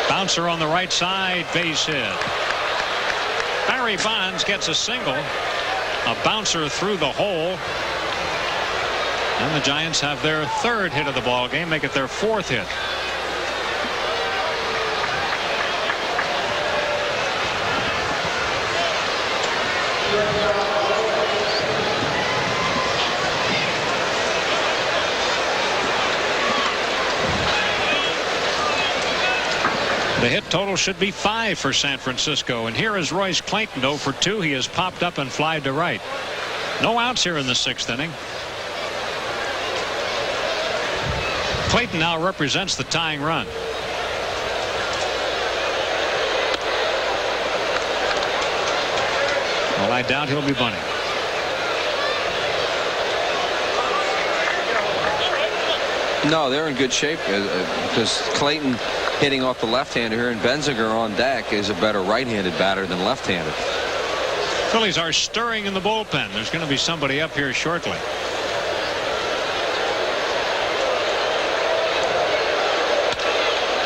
Bouncer on the right side, base hit. Barry Bonds gets a single. A bouncer through the hole. And the Giants have their 3rd hit of the ball game, make it their 4th hit. The hit total should be 5 for San Francisco. And here is Royce Clayton, 0 for 2. He has popped up and flied to right. No outs here in the 6th inning. Clayton now represents the tying run. Well, I doubt he'll be bunting. No, they're in good shape because Clayton hitting off the left-hander here, and Benzinger on deck is a better right-handed batter than left-handed. Phillies are stirring in the bullpen. There's going to be somebody up here shortly.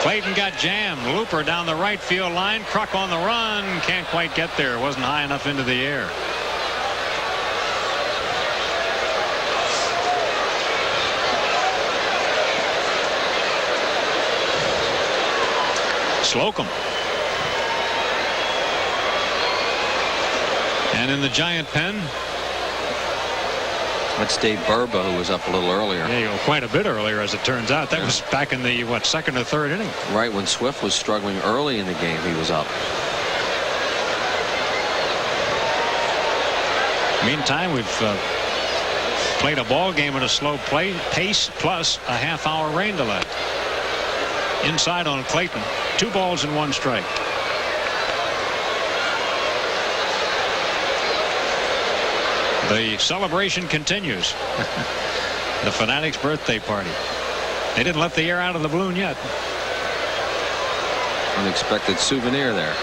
Clayton got jammed. Looper down the right field line. Kruk on the run. Can't quite get there. Wasn't high enough into the air. Slocum. And in the Giant pen, that's Dave Burba, who was up a little earlier. Yeah, quite a bit earlier, as it turns out. That was back in the, what, 2nd or 3rd inning? Right when Swift was struggling early in the game, he was up. Meantime, we've played a ball game at a slow pace plus a half-hour rain delay. Inside on Clayton. 2 balls and 1 strike. The celebration continues. The Fanatics' birthday party. They didn't let the air out of the balloon yet. Unexpected souvenir there.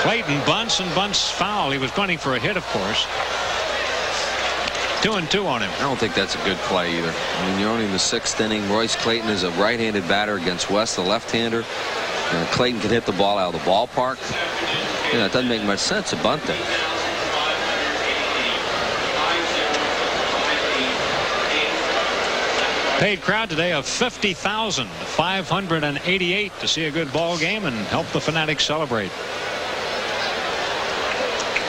Clayton bunts and bunts foul. He was bunting for a hit, of course. 2-2 on him. I don't think that's a good play either. I mean, you're only in the 6th inning. Royce Clayton is a right-handed batter against West, the left-hander. Clayton can hit the ball out of the ballpark. You know, it doesn't make much sense to bunt it. Paid crowd today of 50,588 to see a good ball game and help the Fanatics celebrate.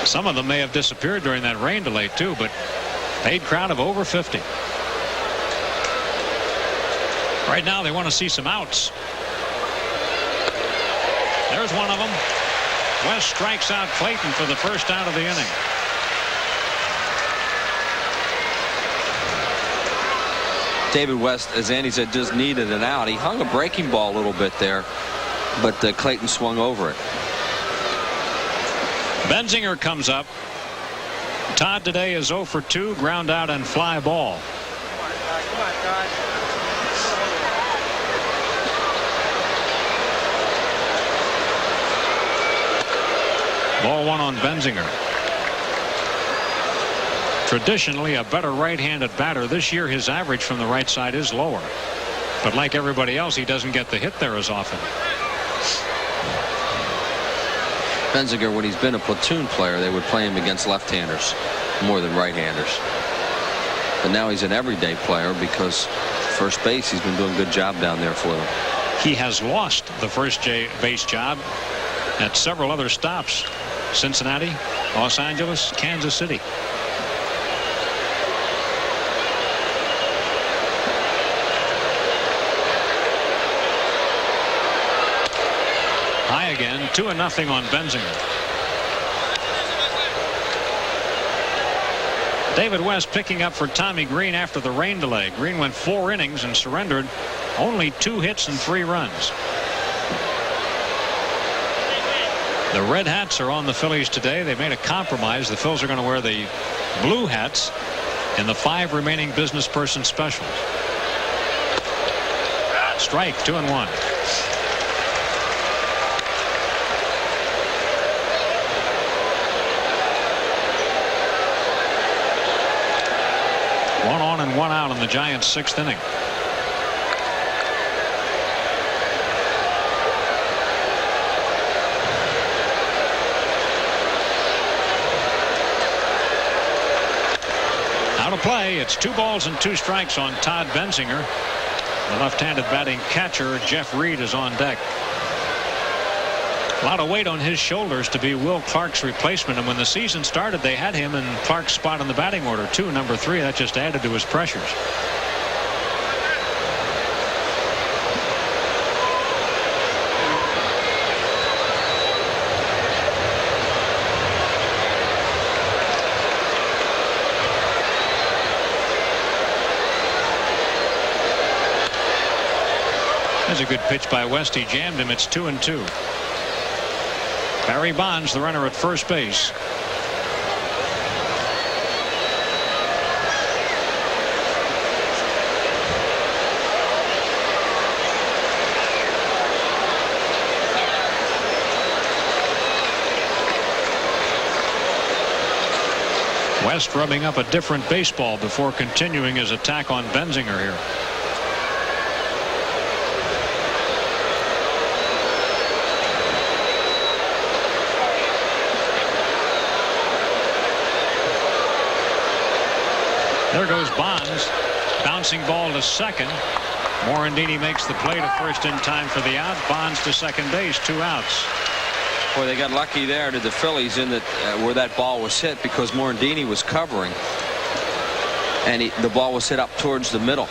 Some of them may have disappeared during that rain delay too, but paid crowd of over 50. Right now they want to see some outs. There's one of them. West strikes out Clayton for the first out of the inning. David West, as Andy said, just needed an out. He hung a breaking ball a little bit there, but Clayton swung over it. Benzinger comes up. Todd today is 0 for 2, ground out and fly ball. Come on, Todd. Ball 1 on Benzinger. Traditionally a better right-handed batter. This year his average from the right side is lower. But like everybody else, he doesn't get the hit there as often. Benzinger, when he's been a platoon player, they would play him against left-handers more than right-handers. But now he's an everyday player because first base, he's been doing a good job down there for them. He has lost the first base job at several other stops: Cincinnati, Los Angeles, Kansas City. High again, 2-0 on Benzinger. David West picking up for Tommy Greene after the rain delay. Greene went 4 innings and surrendered only 2 hits and 3 runs. The Red Hats are on the Phillies today. They made a compromise. The Phils are going to wear the blue hats in the 5 remaining business person specials. Strike, 2-1. One on and 1 out in the Giants' 6th inning. Out of play. It's 2 balls and 2 strikes on Todd Benzinger. The left-handed batting catcher Jeff Reed is on deck. A lot of weight on his shoulders to be Will Clark's replacement, and when the season started they had him in Clark's spot in the batting order too, number 3. That just added to his pressures. That's a good pitch by West. He jammed him. It's 2-2. Barry Bonds, the runner at first base. West rubbing up a different baseball before continuing his attack on Benzinger here. There goes Bonds. Bouncing ball to second. Morandini makes the play to first in time for the out. Bonds to second base. 2 outs. Boy, they got lucky there to the Phillies in that where that ball was hit, because Morandini was covering and the ball was hit up towards the middle.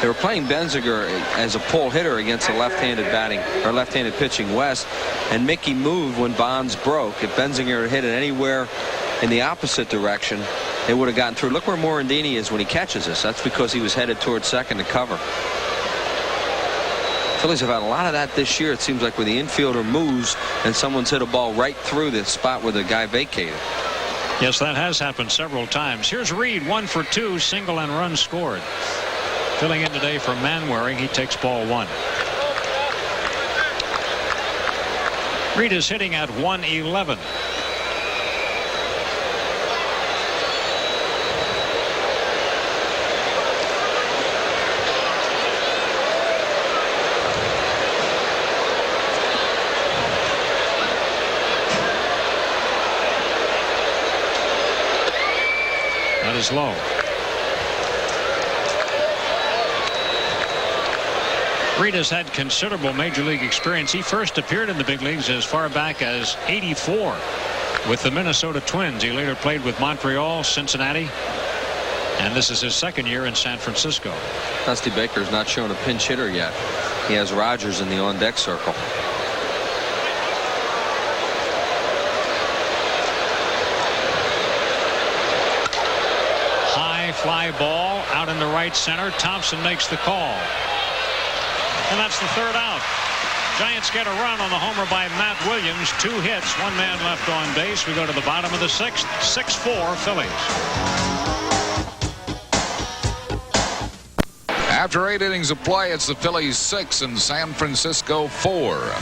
They were playing Benzinger as a pull hitter against a left-handed batting or left-handed pitching West, and Mickey moved when Bonds broke. If Benzinger had hit it anywhere in the opposite direction, they would have gotten through. Look where Morandini is when he catches this. That's because he was headed towards second to cover. Phillies have had a lot of that this year. It seems like when the infielder moves and someone's hit a ball right through the spot where the guy vacated. Yes, that has happened several times. Here's Reed, 1 for 2, single and run scored. Filling in today for Manwaring. He takes ball 1. Reed is hitting at 111. Is low. Reed has had considerable major league experience. He first appeared in the big leagues as far back as '84 with the Minnesota Twins. He later played with Montreal, Cincinnati, and this is his 2nd year in San Francisco. Dusty Baker's not shown a pinch hitter yet. He has Rogers in the on-deck circle. Fly ball out in the right center. Thompson makes the call. And that's the 3rd out. Giants get a run on the homer by Matt Williams. 2 hits, 1 man left on base. We go to the bottom of the 6th. 6-4 Phillies. After 8 innings of play, it's the Phillies 6 and San Francisco 4.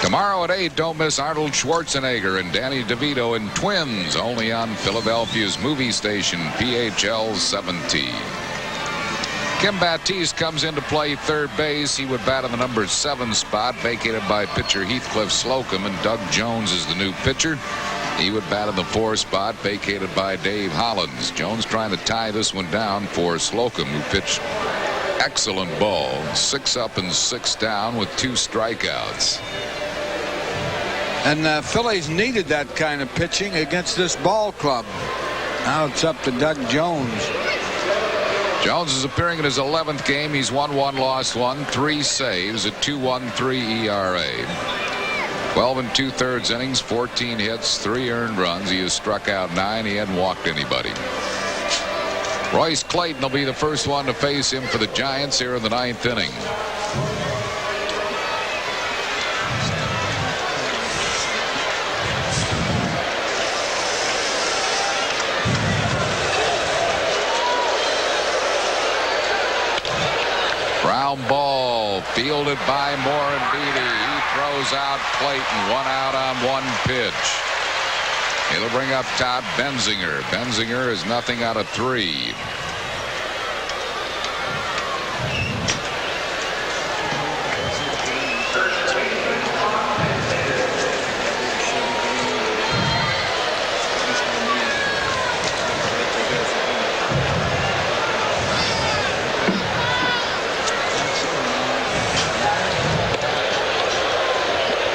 Tomorrow at 8, don't miss Arnold Schwarzenegger and Danny DeVito in Twins, only on Philadelphia's movie station, PHL 17. Kim Baptiste comes into play 3rd base. He would bat in the number 7 spot, vacated by pitcher Heathcliff Slocum, and Doug Jones is the new pitcher. He would bat in the 4 spot, vacated by Dave Hollins. Jones trying to tie this one down for Slocum, who pitched excellent ball. 6 up and 6 down with 2 strikeouts. And the Phillies needed that kind of pitching against this ball club. Now it's up to Doug Jones. Jones is appearing in his 11th game. He's won 1, lost 1, 3 saves, a 2.13 ERA. 12 2/3 innings, 14 hits, 3 earned runs. He has struck out 9. He hadn't walked anybody. Royce Clayton will be the first one to face him for the Giants here in the 9th inning. Ground ball fielded by Morandini. He throws out Clayton. 1 out on 1 pitch. It'll bring up Todd Benzinger. Benzinger is nothing out of 3.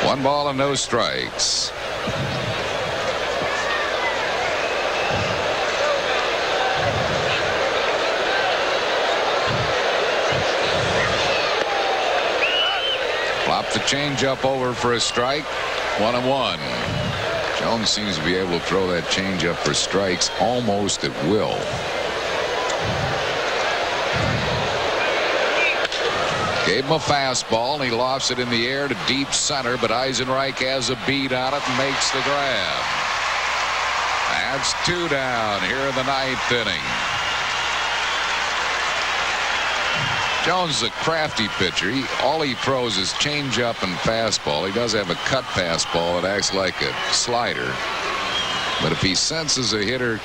One ball and no strikes. Flop the changeup over for a strike. 1-1. Jones seems to be able to throw that changeup for strikes almost at will. Gave him a fastball, and he lofts it in the air to deep center, but Eisenreich has a beat on it and makes the grab. That's 2 down here in the 9th inning. Jones is a crafty pitcher. All he throws is changeup and fastball. He does have a cut fastball that acts like a slider. But if he senses a hitter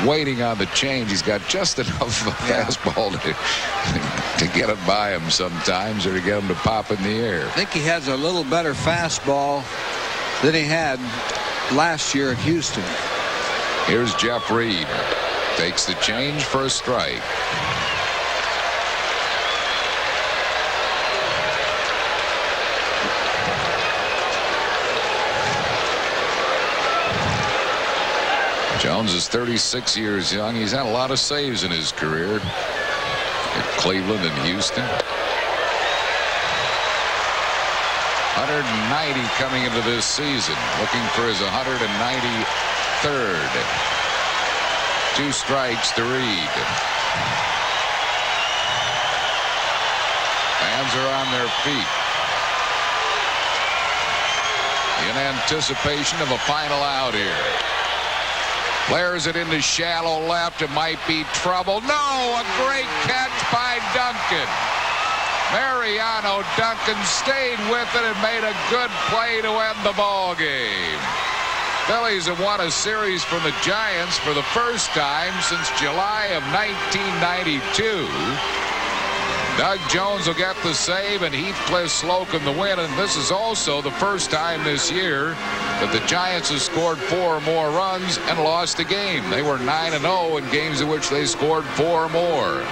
waiting on the change, he's got just enough of a fastball to get it by him sometimes, or to get him to pop in the air. I think he has a little better fastball than he had last year at Houston. Here's Jeff Reed. Takes the change for a strike. Jones is 36 years young. He's had a lot of saves in his career at Cleveland and Houston. 190 coming into this season, looking for his 193rd. 2 strikes to Reed. Fans are on their feet in anticipation of a final out here. Flares it into shallow left. It might be trouble. No, a great catch by Duncan. Mariano Duncan stayed with it and made a good play to end the ball game. Phillies have won a series from the Giants for the first time since July of 1992. Doug Jones will get the save, and Heathcliff Slocum the win. And this is also the first time this year that the Giants have scored 4 or more runs and lost a game. They were 9-0 in games in which they scored 4 or more.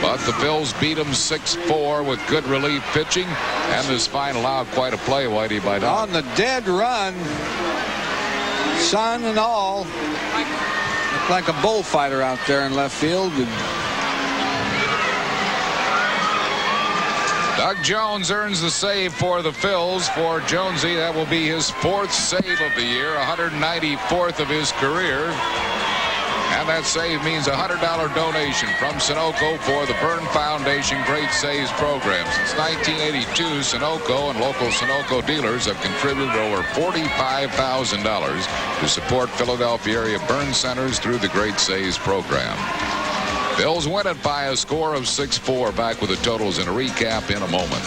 But the Phils beat them 6-4 with good relief pitching. And this final out, quite a play, Whitey, by Doug. On the dead run, sun and all, looked like a bullfighter out there in left field. Doug Jones earns the save for the Phils. For Jonesy, that will be his 4th save of the year, 194th of his career. And that save means a $100 donation from Sunoco for the Byrne Foundation Great Saves Program. Since 1982, Sunoco and local Sunoco dealers have contributed over $45,000 to support Philadelphia area burn centers through the Great Saves Program. Phils win it by a score of 6-4. Back with the totals and a recap in a moment.